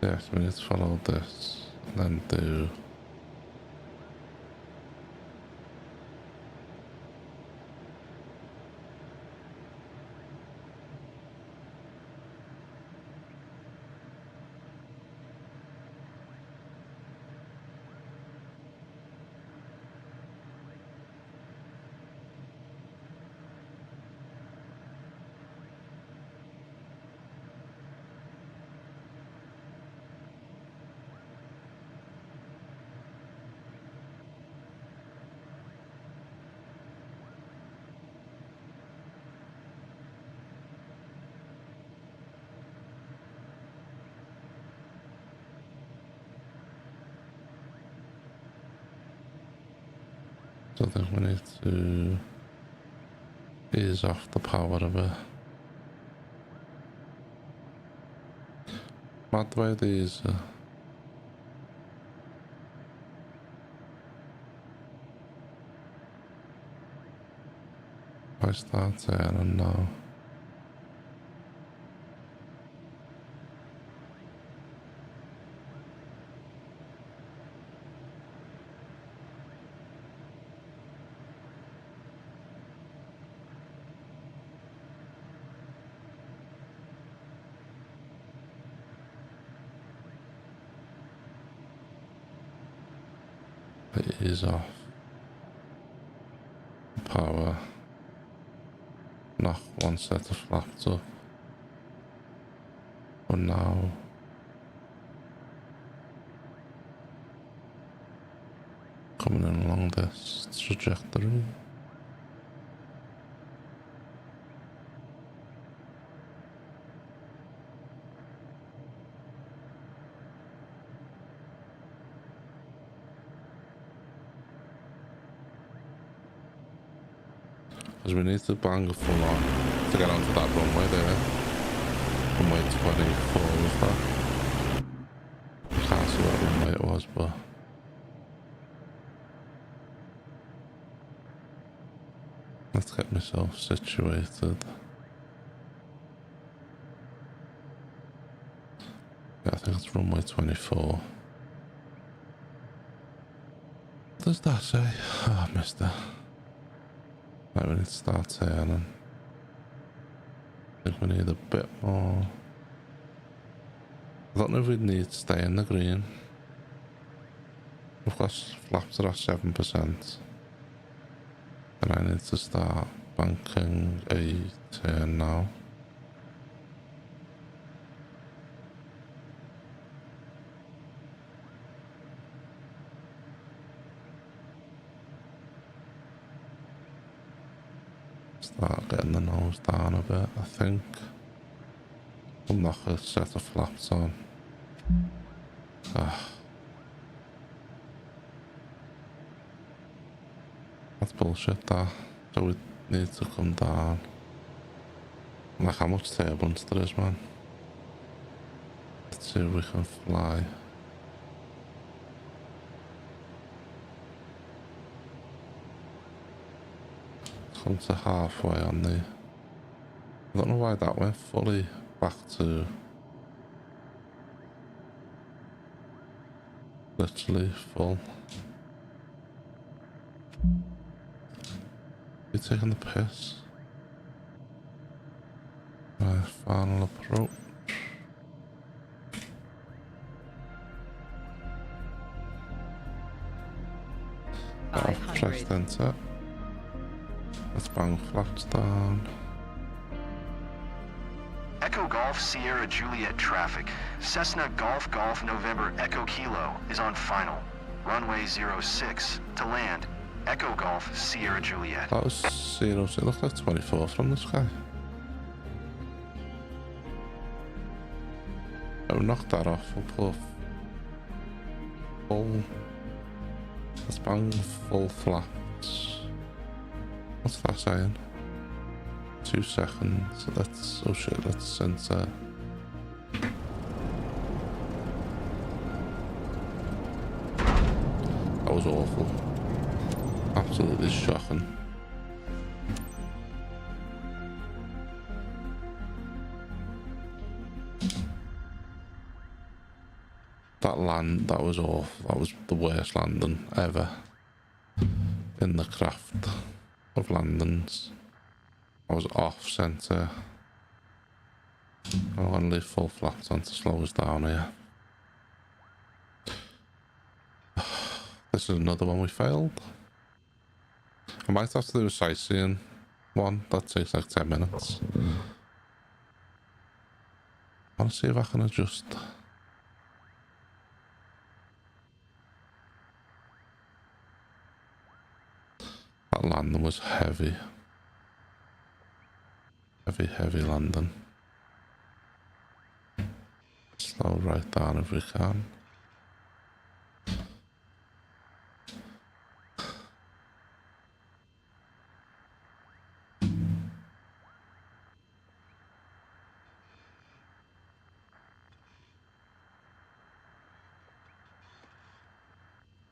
Yes, we need to follow this, and then do so I think we need to ease off the power a bit. Not the way these I start turning now. It is off. Power. Knock one set of flaps up. But now coming in along this trajectory. Because we need to bang a full on to get onto that runway there. Runway 24 was that. Can't see what runway it was, but let's get myself situated. Yeah, I think it's runway 24. What does that say? Oh, I missed it. Right, we need to start turning. I think we need a bit more. I don't know if we need to stay in the green. Of course, flaps are at 7%. And I need to start banking a turn now. Start getting the nose down a bit, I think. We'll knock a set of flaps on. That's bullshit, that. So we need to come down. Like, how much turbulence there is, man. Let's see if we can fly. Come to halfway on the... I don't know why that went fully back to... literally full. You taking the piss? Right, final approach. I've pressed enter. Let's bang flaps down. Echo Golf Sierra Juliet traffic. Cessna Golf Golf November Echo Kilo is on final. Runway 06 to land. Echo Golf Sierra Juliet. That was 0, so it looked like 24 from the sky. Oh, knock that off. We'll pull full. Let's bang full flaps. What's that saying? 2 seconds. Let's, oh shit, let's censor. That was awful. Absolutely shocking. That land, that was awful. That was the worst landing ever in the craft of landings. I was off centre. I'm going to leave full flaps on to slow us down here. This is another one we failed. I might have to do a sightseeing one. That takes like 10 minutes. I want to see if I can adjust. That landing was heavy. Heavy landing. Slow right down if we can.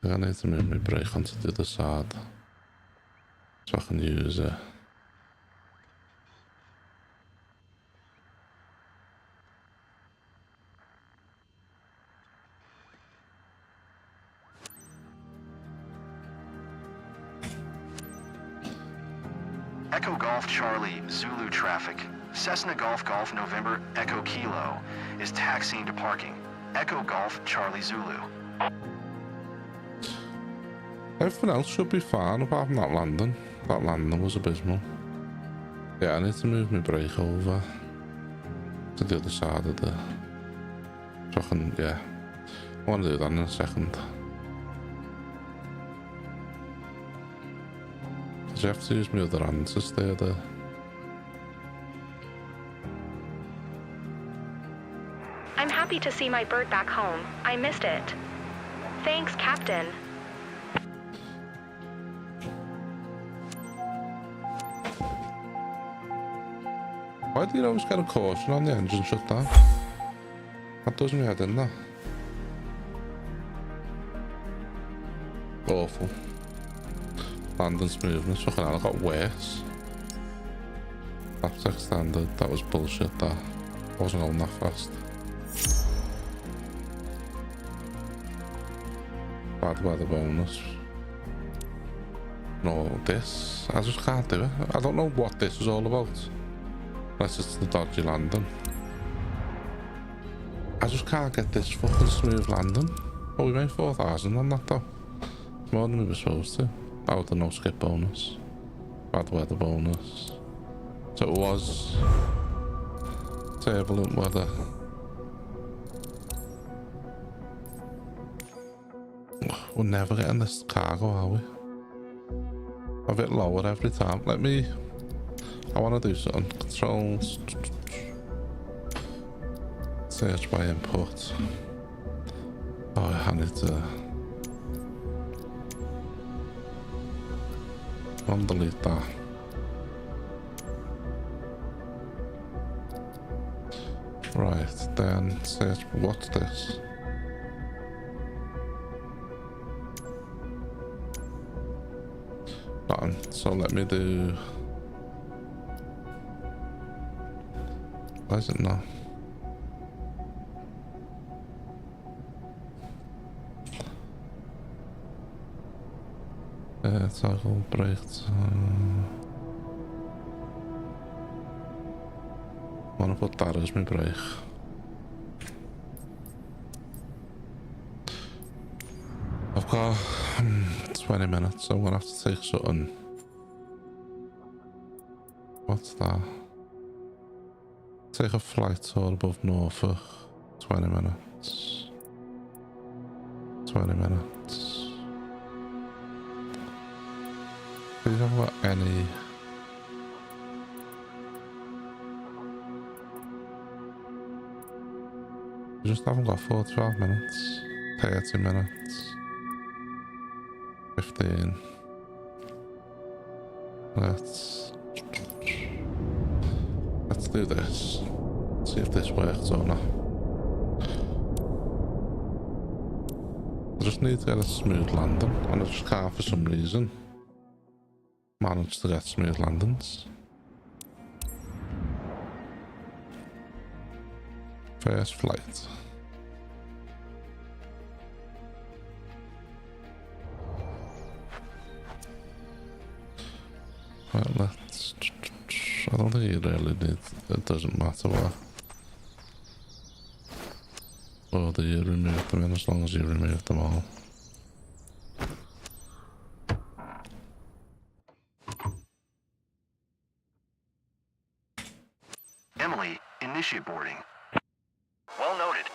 I need to move my brake onto the other side so I can use it. Echo Golf Charlie Zulu traffic. Cessna Golf Golf November Echo Kilo is taxiing to parking. Echo Golf Charlie Zulu. Everything else should be fine apart from that landing. That landing was abysmal. Yeah, I need to move my brake over to the other side of the... So I can, yeah. I want to do that in a second. Did you have to use my other hand to steer there? I'm happy to see my bird back home. I missed it. Thanks, Captain. Why do you always get a caution on the engine shutdown? That does me head in there. Awful. Landing smoothness, fucking hell, I got worse. That's extended, that was bullshit that. I wasn't going that fast. Bad weather bonus. No, this, I just can't do it. I don't know what this is all about. Unless it's the dodgy landing. I just can't get this fucking smooth landing. Oh, we made 4,000 on that though. It's more than we were supposed to. Oh, the no skip bonus. Bad weather bonus. So it was turbulent weather. We're never getting this cargo, are we? A bit lower every time. Let me... I want to do something. Controls. Search by input. Oh, I need to... Undelete that. Right, then search... What's this? Nothing. So let me do... Why is it not? Toggle brakes. I want to put that as my brake. I've got 20 minutes, so I'm gonna have to take something. What's that? Take a flight tour above Norfolk. 20 minutes. 20 minutes. Do you have got any... You just haven't got 45 minutes. 30 minutes. 15. Let's do this. See if this works or not. I just need to get a smooth landing, and I just can't for some reason manage to get smooth landings. First flight. Well, let's... I don't think you really need... It doesn't matter what order you remove them in, as long as you remove them all. Emily, initiate boarding. Well noted.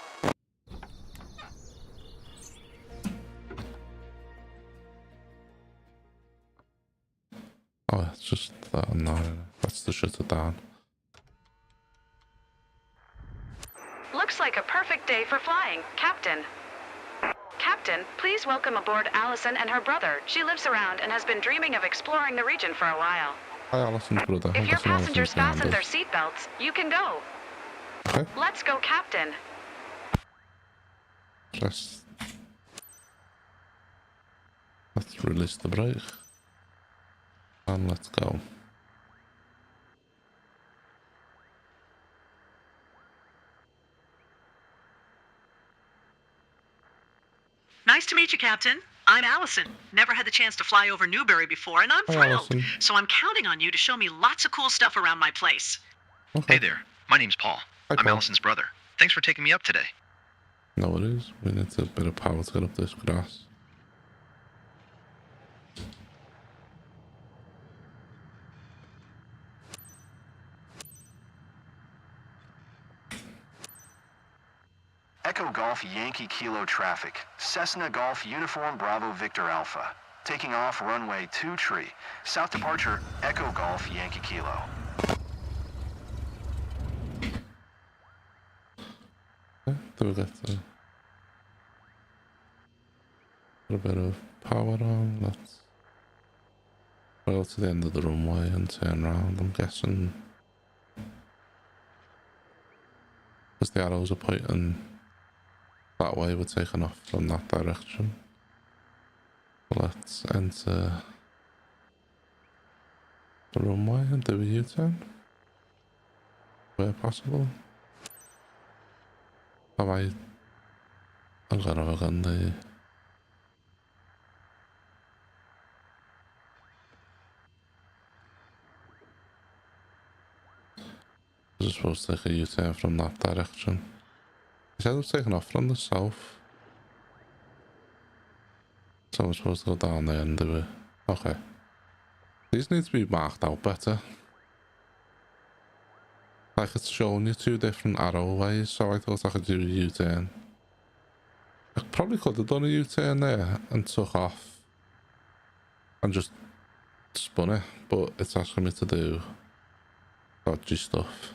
Oh, it's just that. No, that's to shut it down. Looks like a perfect day for flying, Captain. Captain, please welcome aboard Allison and her brother. She lives around and has been dreaming of exploring the region for a while. Hi, Allison's brother. If your passengers fasten their seatbelts, you can go. Okay. Let's go, Captain. Let's release the brake. And let's go. Nice to meet you, Captain. I'm Allison. Never had the chance to fly over Newbury before, and I'm Hi, thrilled. Allison. So I'm counting on you to show me lots of cool stuff around my place. Okay. Hey there, my name's Paul. Hi, I'm Paul. Allison's brother. Thanks for taking me up today. No, it is. We need a bit of power to get up this grass. Echo Golf Yankee Kilo traffic. Cessna Golf Uniform Bravo Victor Alpha. Taking off runway 23. South departure, Echo Golf Yankee Kilo. Do we get a bit of power on? Let's go to the end of the runway and turn around, I'm guessing. Because the arrows are pointing that way, we're taking off from that direction. Let's enter the runway and do a U-turn where possible. Have I got on the I was supposed to take a U-turn from that direction. He said I was taking off from the south. So I'm supposed to go down there and do it. Okay. These need to be marked out better. Like it's showing you two different arrow ways, so I thought I could do a U-turn. I probably could have done a U-turn there and took off and just spun it, but it's asking me to do dodgy stuff.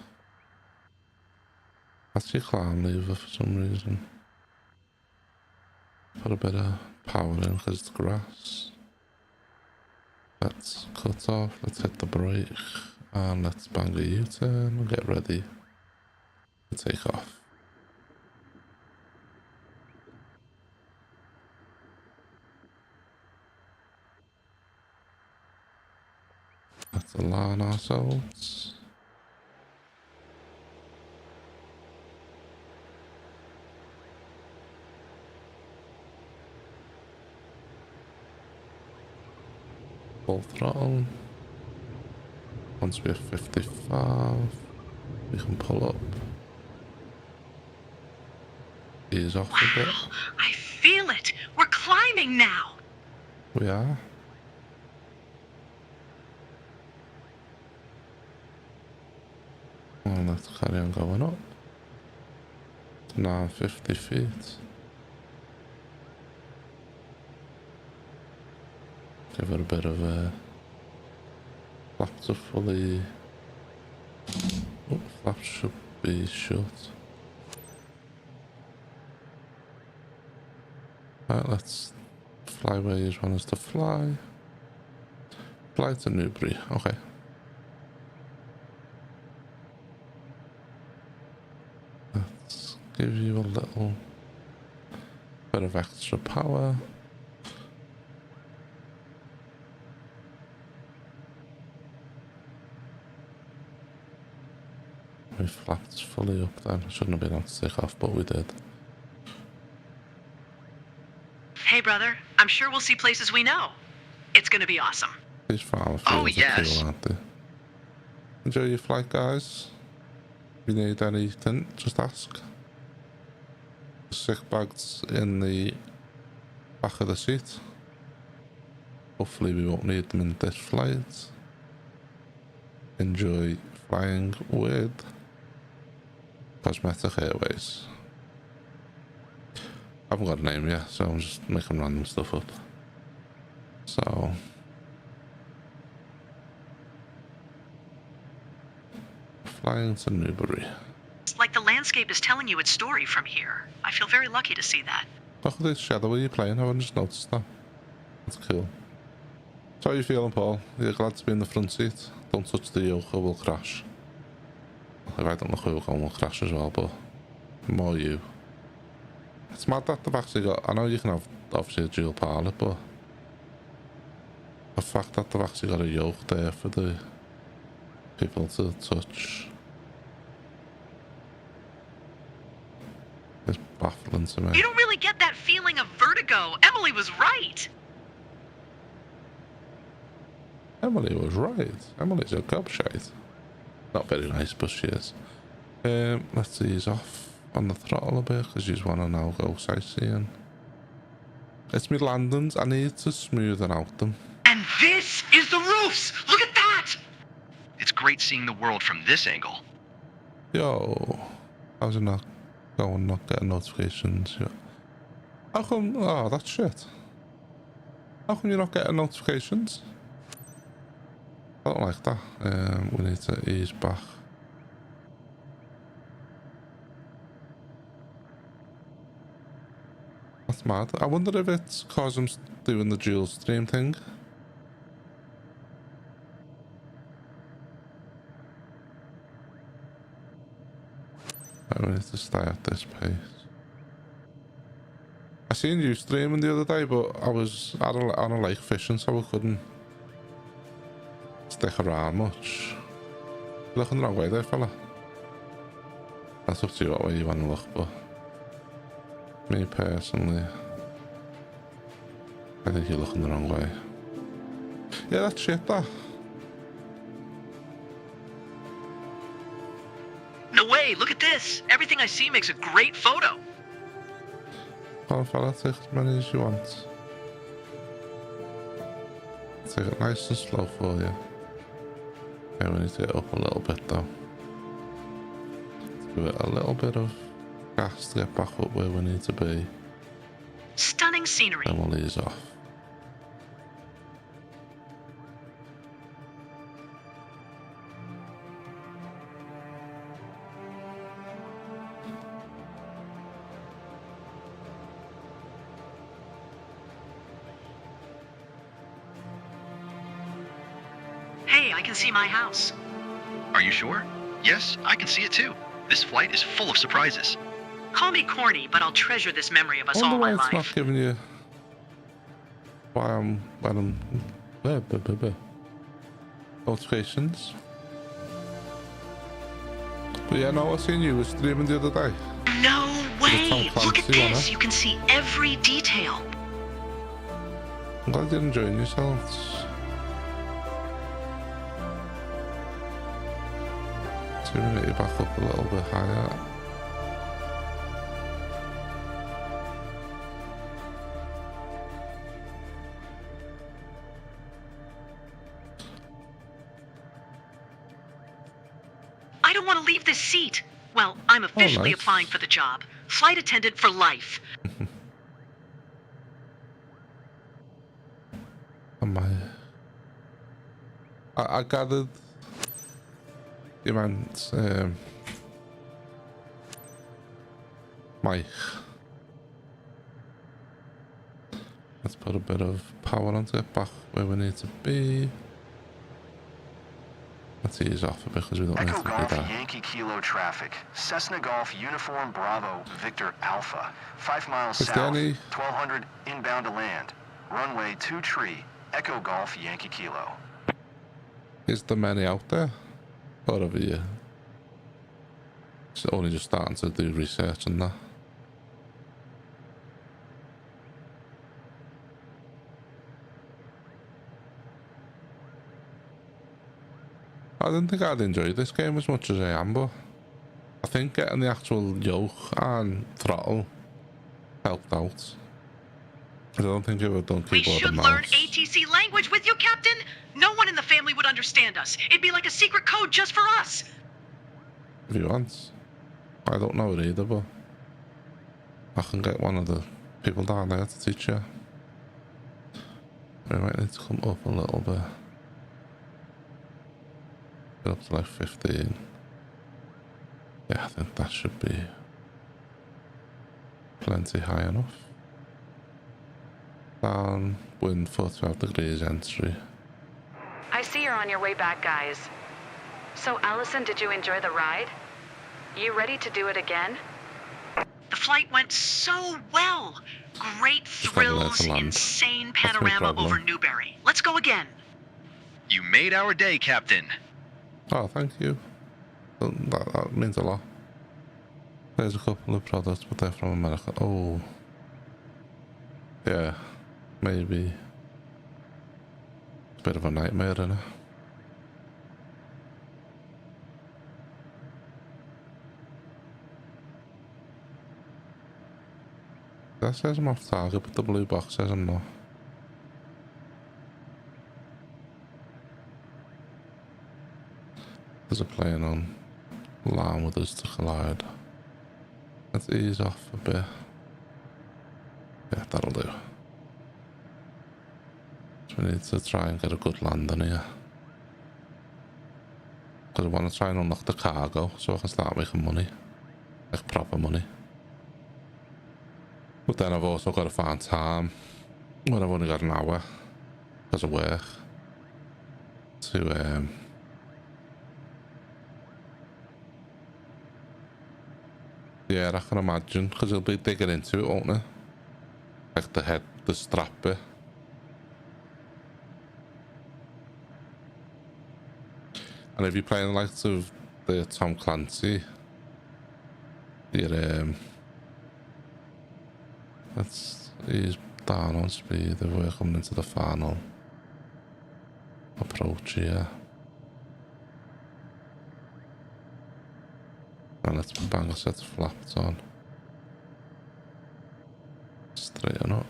That's your climb lever for some reason. Put a bit of power in because it's grass. Let's cut off, let's hit the brake, and let's bang a U-turn and get ready to take off. Let's align ourselves. Full throttle. Once we're at 55, we can pull up. Ease off a bit. Wow, I feel it. We're climbing now. We are. And let's carry on going up. Now 50 feet. Give it a bit of a flaps are fully. Oh, flaps should be shut. Right, let's fly where you want us to fly. Fly to Newbury, okay. Let's give you a little bit of extra power. My flaps fully up then. Shouldn't have been able to take off, but we did. Hey, brother. I'm sure we'll see places we know. It's gonna be awesome. These farm fields Oh, are yes. cool, aren't they? Enjoy your flight, guys. If you need anything, just ask. The sick bags in the back of the seat. Hopefully we won't need them in this flight. Enjoy flying with Cosmetic Airways. I haven't got a name yet, so I'm just making random stuff up. So flying to Newbury. It's like the landscape is telling you its story from here. I feel very lucky to see that. Look at this shadowy you're playing, I haven't just noticed that. That's cool. So how are you feeling, Paul? You're glad to be in the front seat? Don't touch the yoke or we'll crash. If I don't look where we're going, we'll crash as well, but more you. It's mad that they've actually got, I know you can have obviously a dual pilot, but the fact that they've actually got a yoke there for the people to touch is baffling to me. You don't really get that feeling of vertigo. Emily was right. Emily was right. Emily's a gobshite. Not very nice, but she is. Let's ease off on the throttle a bit because you just want to now go sightseeing. It's me landings. I need to smoothen out them. And this is the roofs. Look at that. It's great seeing the world from this angle. Yo, how's it not Go and not getting notifications. Yeah. How come? Oh, that's shit. How come you're not getting notifications? I don't like that. We need to ease back. That's mad. I wonder if it's cause I'm doing the dual stream thing. I need to stay at this pace. I seen you streaming the other day, but I was on a lake fishing, so I couldn't stick around much. You're looking the wrong way there, fella. That's up to you what way you want to look, but me personally, I think you're looking the wrong way. Yeah, that's shit, that. No way, look at this. Everything I see makes a great photo. Come on, fella, take as many as you want. Take it nice and slow for you. Okay, we need to get up a little bit though. Let's give it a little bit of gas to get back up where we need to be. Stunning scenery. Then we'll ease off. Hey, I can see my house. Are you sure? Yes, I can see it too. This flight is full of surprises. Call me corny, but I'll treasure this memory of us I all wonder my why it's life. not giving you notifications. But yeah, no, I seen you was streaming the other day. No way! Tom Look at Clancy one, this. huh? You can see every detail. I'm glad you're enjoying yourselves. So we need to back up a little bit higher. I don't want to leave this seat. Well, I'm officially nice. applying for the job. Flight attendant for life. Am I gathered you meant Mike. Let's put a bit of power onto it, back where we need to be. Let's ease off a bit because we don't need Echo to be Golf there. Yankee Kilo traffic. Cessna Golf Uniform Bravo Victor Alpha. 5 miles Is there south. any- 1200 inbound to land. Runway 2 tree. Echo Golf Yankee Kilo. Is there many out there? Or have you it's only just starting to do research on that? I didn't think I'd enjoy this game as much as I am, but I think getting the actual yoke and throttle helped out. I don't think it would have done We keyboard should and learn mouse. ATC language with you, Captain. No one in the family would understand us. It'd be like a secret code just for us. If you want. I don't know it either, but I can get one of the people down there to teach you. We might need to come up a little bit. Get up to like 15. Yeah, I think that should be plenty high enough. Down, wind 45 degrees entry. I see you're on your way back, guys. So, Allison, did you enjoy the ride? You ready to do it again? The flight went so well. Great gotta learn thrills, to land. insane That's my panorama problem. over Newberry. Let's go again. You made our day, Captain. Oh, thank you. That means a lot. There's a couple of products, but they're from America. Oh. Yeah. Maybe. It's a bit of a nightmare, isn't it? That says I'm off target, but the blue box says I'm not. There's a plane on line with us to collide. Let's Let's ease off a bit. Yeah, that'll do. So we need to try and get a good landing here. Because I want to try and unlock the cargo so I can start making money. Like proper money. But then I've also got to find time when I've only got an hour because of work to yeah, I can imagine, because he'll be digging into it, won't he? Like the strap bit. And if you're playing the likes of the Tom Clancy, he's down on speed. We're coming into the final approach here. And let's bang a set of flaps on. Straighten up.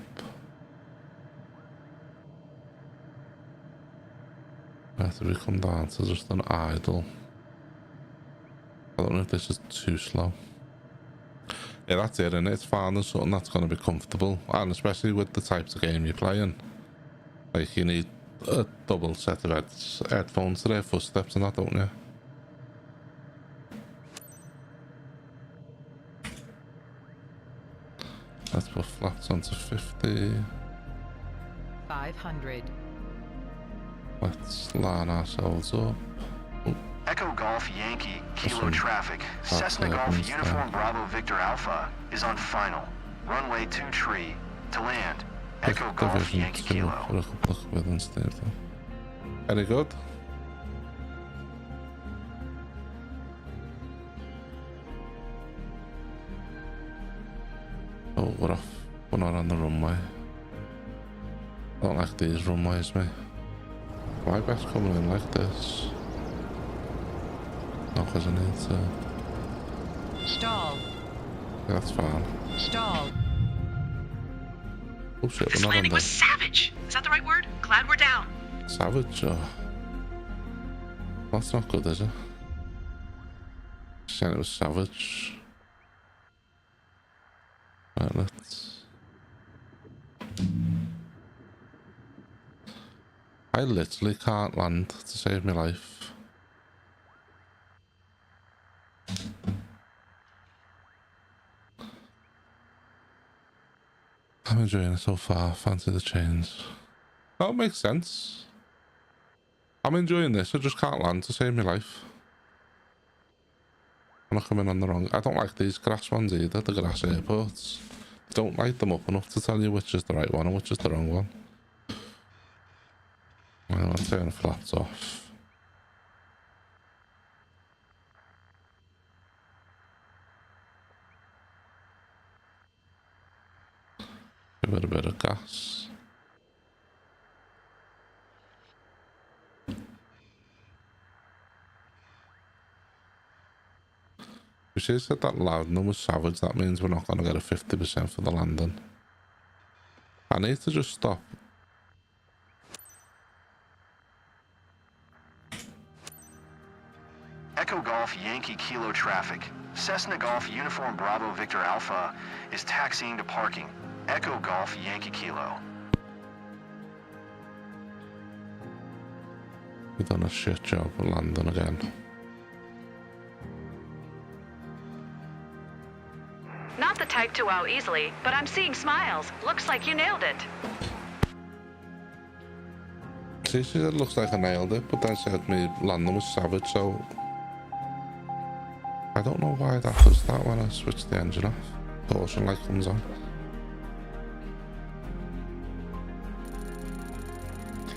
After we come down to just an idle. I don't know if this is too slow. Yeah, that's it, and it's finding something that's going to be comfortable, and especially with the types of game you're playing. Like, you need a double set of headphones to their footsteps and that, don't you? Let's put flaps onto 50. 500. Let's line ourselves up. Echo Golf Yankee Kilo traffic. Cessna Golf Uniform Bravo Victor Alpha is on final. Runway 2 tree to land. Echo Golf Yankee Kilo. Very good. Oh, we're off. We're not on the runway. I don't like these runways, mate. Why best coming in like this? No, because I need to... Stall. Yeah, that's fine. Stall. Oh shit, This we're not landing on was savage. Is that the right word? Glad we're down. Savage, oh. That's not good, is it? Saying it was savage. Right, let's... I literally can't land to save my life. I'm enjoying it so far. Fancy the chains. That makes sense. I'm enjoying this. I just can't land to save my life. I'm not coming on the wrong... I don't like these grass ones either, the grass airports. They don't light them up enough to tell you which is the right one and which is the wrong one. Well, I'm turning the flaps off. Give it a bit of gas. If she said that Loudon was savage, that means we're not going to get a 50% for the landing. I need to just stop. Echo Golf Yankee Kilo traffic. Cessna Golf Uniform Bravo Victor Alpha is taxiing to parking. Echo Golf Yankee Kilo. We've done a shit job of landing again. Not the type to wow easily, but I'm seeing smiles. Looks like you nailed it. See, she said it looks like I nailed it, but then said me landing was savage, so... I don't know why that does that when I switch the engine off. Caution light comes on.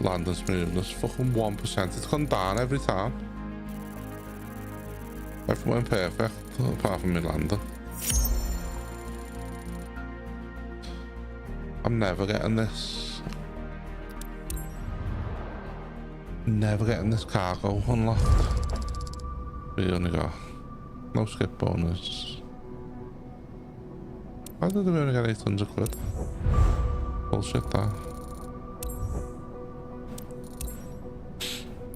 Landing smoothness, fucking 1%. It's gone down every time. Everything went perfect, apart from me landing. I'm never getting this. Never getting this cargo unlocked. We only got no skip bonus. Why did we only get 800 quid? Bullshit that.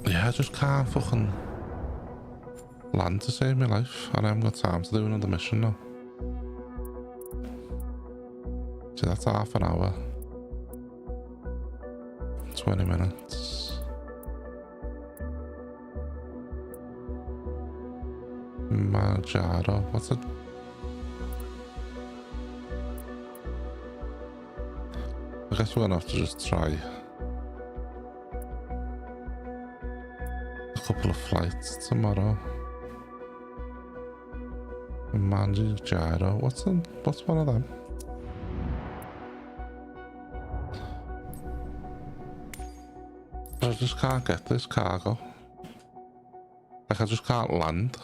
Yeah, I just can't fucking land to save my life, and I haven't got time to do another mission now. So that's half an hour. 20 minutes. Manjaro, what's it? I guess we're gonna have to just try a couple of flights tomorrow. Manjaro, what's one of them? I just can't get this cargo. Like I just can't land.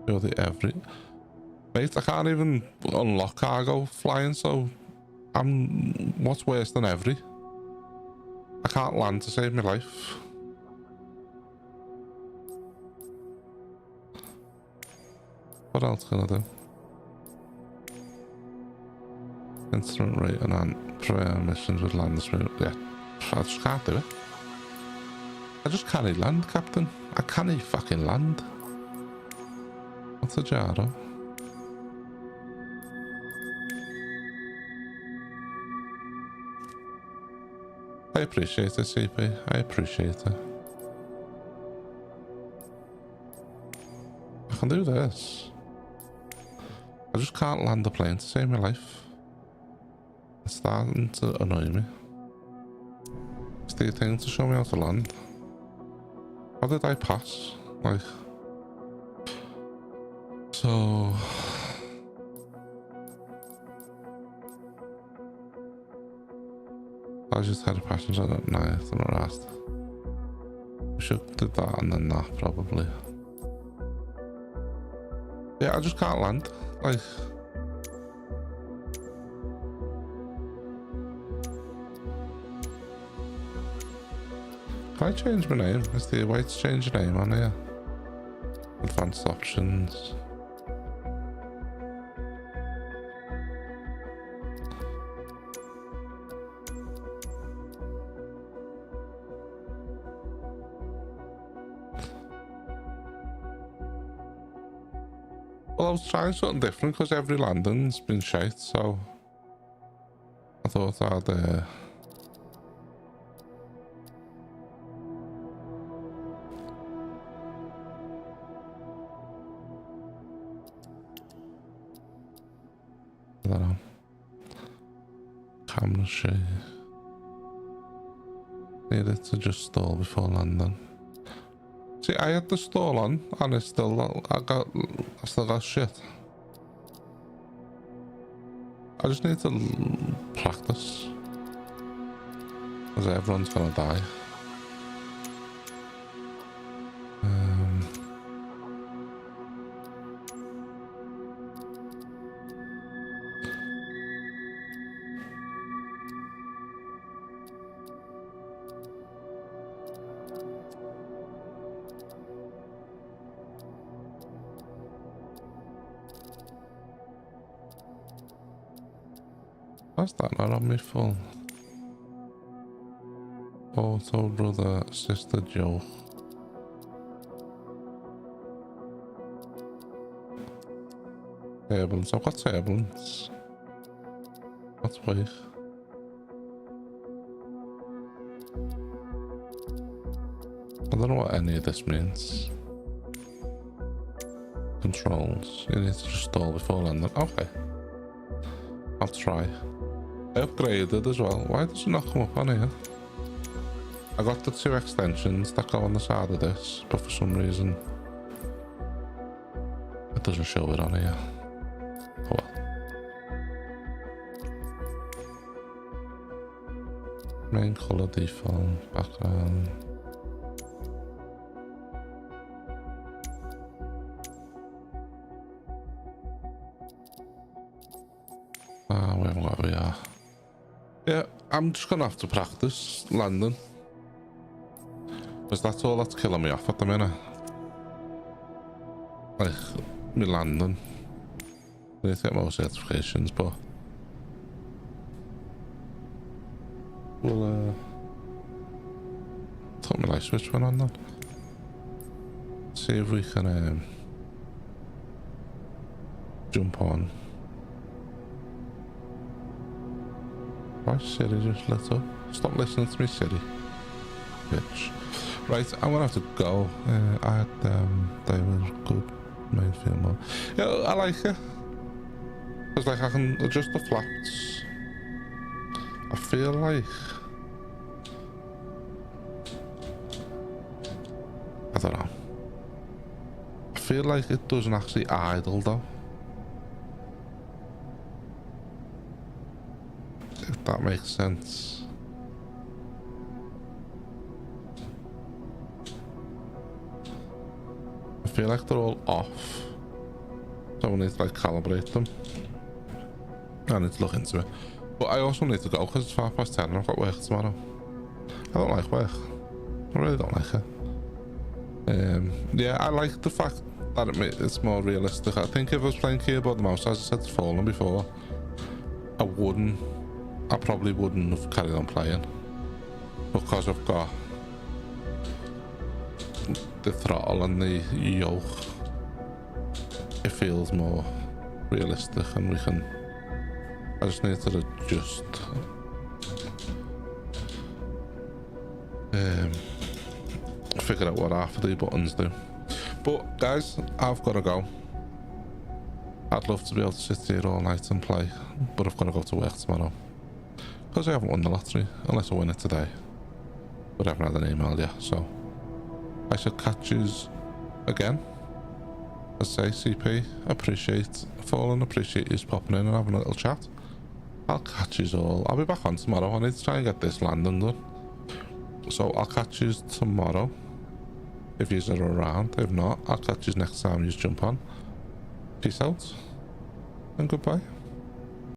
You're the every... Mate, I can't even unlock cargo flying, so what's worse than every? I can't land to save my life. What else can I do? Instrument rate and prayer missions with land speed. Yeah, I just can't do it. I just can't land, Captain. I can't fucking land. What's a Jaro? I appreciate it, CP. I appreciate it. I can do this. I just can't land the plane to save my life. It's starting to annoy me. It's the thing to show me how to land. How did I pass? Like... So... I just had a passenger at night and not asked. We should do that and then that probably. Yeah, I just can't land. Like... Can I change my name? Is there a way to change your name on here? Advanced options. Well, I was trying something different because every landing's been shite, so I thought I'd I don't know. Camera shake. Needed to just stall before landing. See, I had the stall on and I still got shit. I just need to practice. Because everyone's gonna die. Why's that not on me full? Auto brother sister Joe. Turbulence. I've got turbulence. That's weak. I don't know what any of this means. Controls. You need to just stall before landing. Okay. I'll try. I upgraded as well. Why does it not come up on here? I got the 2 extensions that go on the side of this, but for some reason it doesn't show it on here. Oh well. Main color default, background. We haven't got where we are. Yeah, I'm just gonna have to practice landing. Because that's all that's killing me off at the minute. Like, me landing. I need to get more certifications, but... We'll, thought my light switch went on then. see if we can jump on. Why Siri just lit up? Stop listening to me, Siri. Bitch. Right, I'm gonna have to go. They were good made feel more. Yeah, I like it. Because like I can adjust the flaps. I feel like I don't know. I feel like it doesn't actually idle though. If that makes sense. I feel like they're all off. So we need to like calibrate them. I need to look into it. But I also need to go because it's 10:30 and I've got work tomorrow. I don't like work. I really don't like it. Yeah, I like the fact that it's more realistic. I think if I was playing keyboard and mouse, as I said to Fallen before, I probably wouldn't have carried on playing. Because I've got the throttle and the yoke, it feels more realistic and we can... I just need to adjust. Figure out what half of the buttons do. But guys, I've got to go. I'd love to be able to sit here all night and play, but I've got to go to work tomorrow. Because I haven't won the lottery, unless I win it today. But I haven't had an email yet, so... I shall catch yous again. As I say, CP, appreciate Fallen, appreciate yous popping in and having a little chat. I'll catch yous all. I'll be back on tomorrow. I need to try and get this landing done. So I'll catch yous tomorrow. If yous are around. If not, I'll catch yous next time yous jump on. Peace out. And goodbye.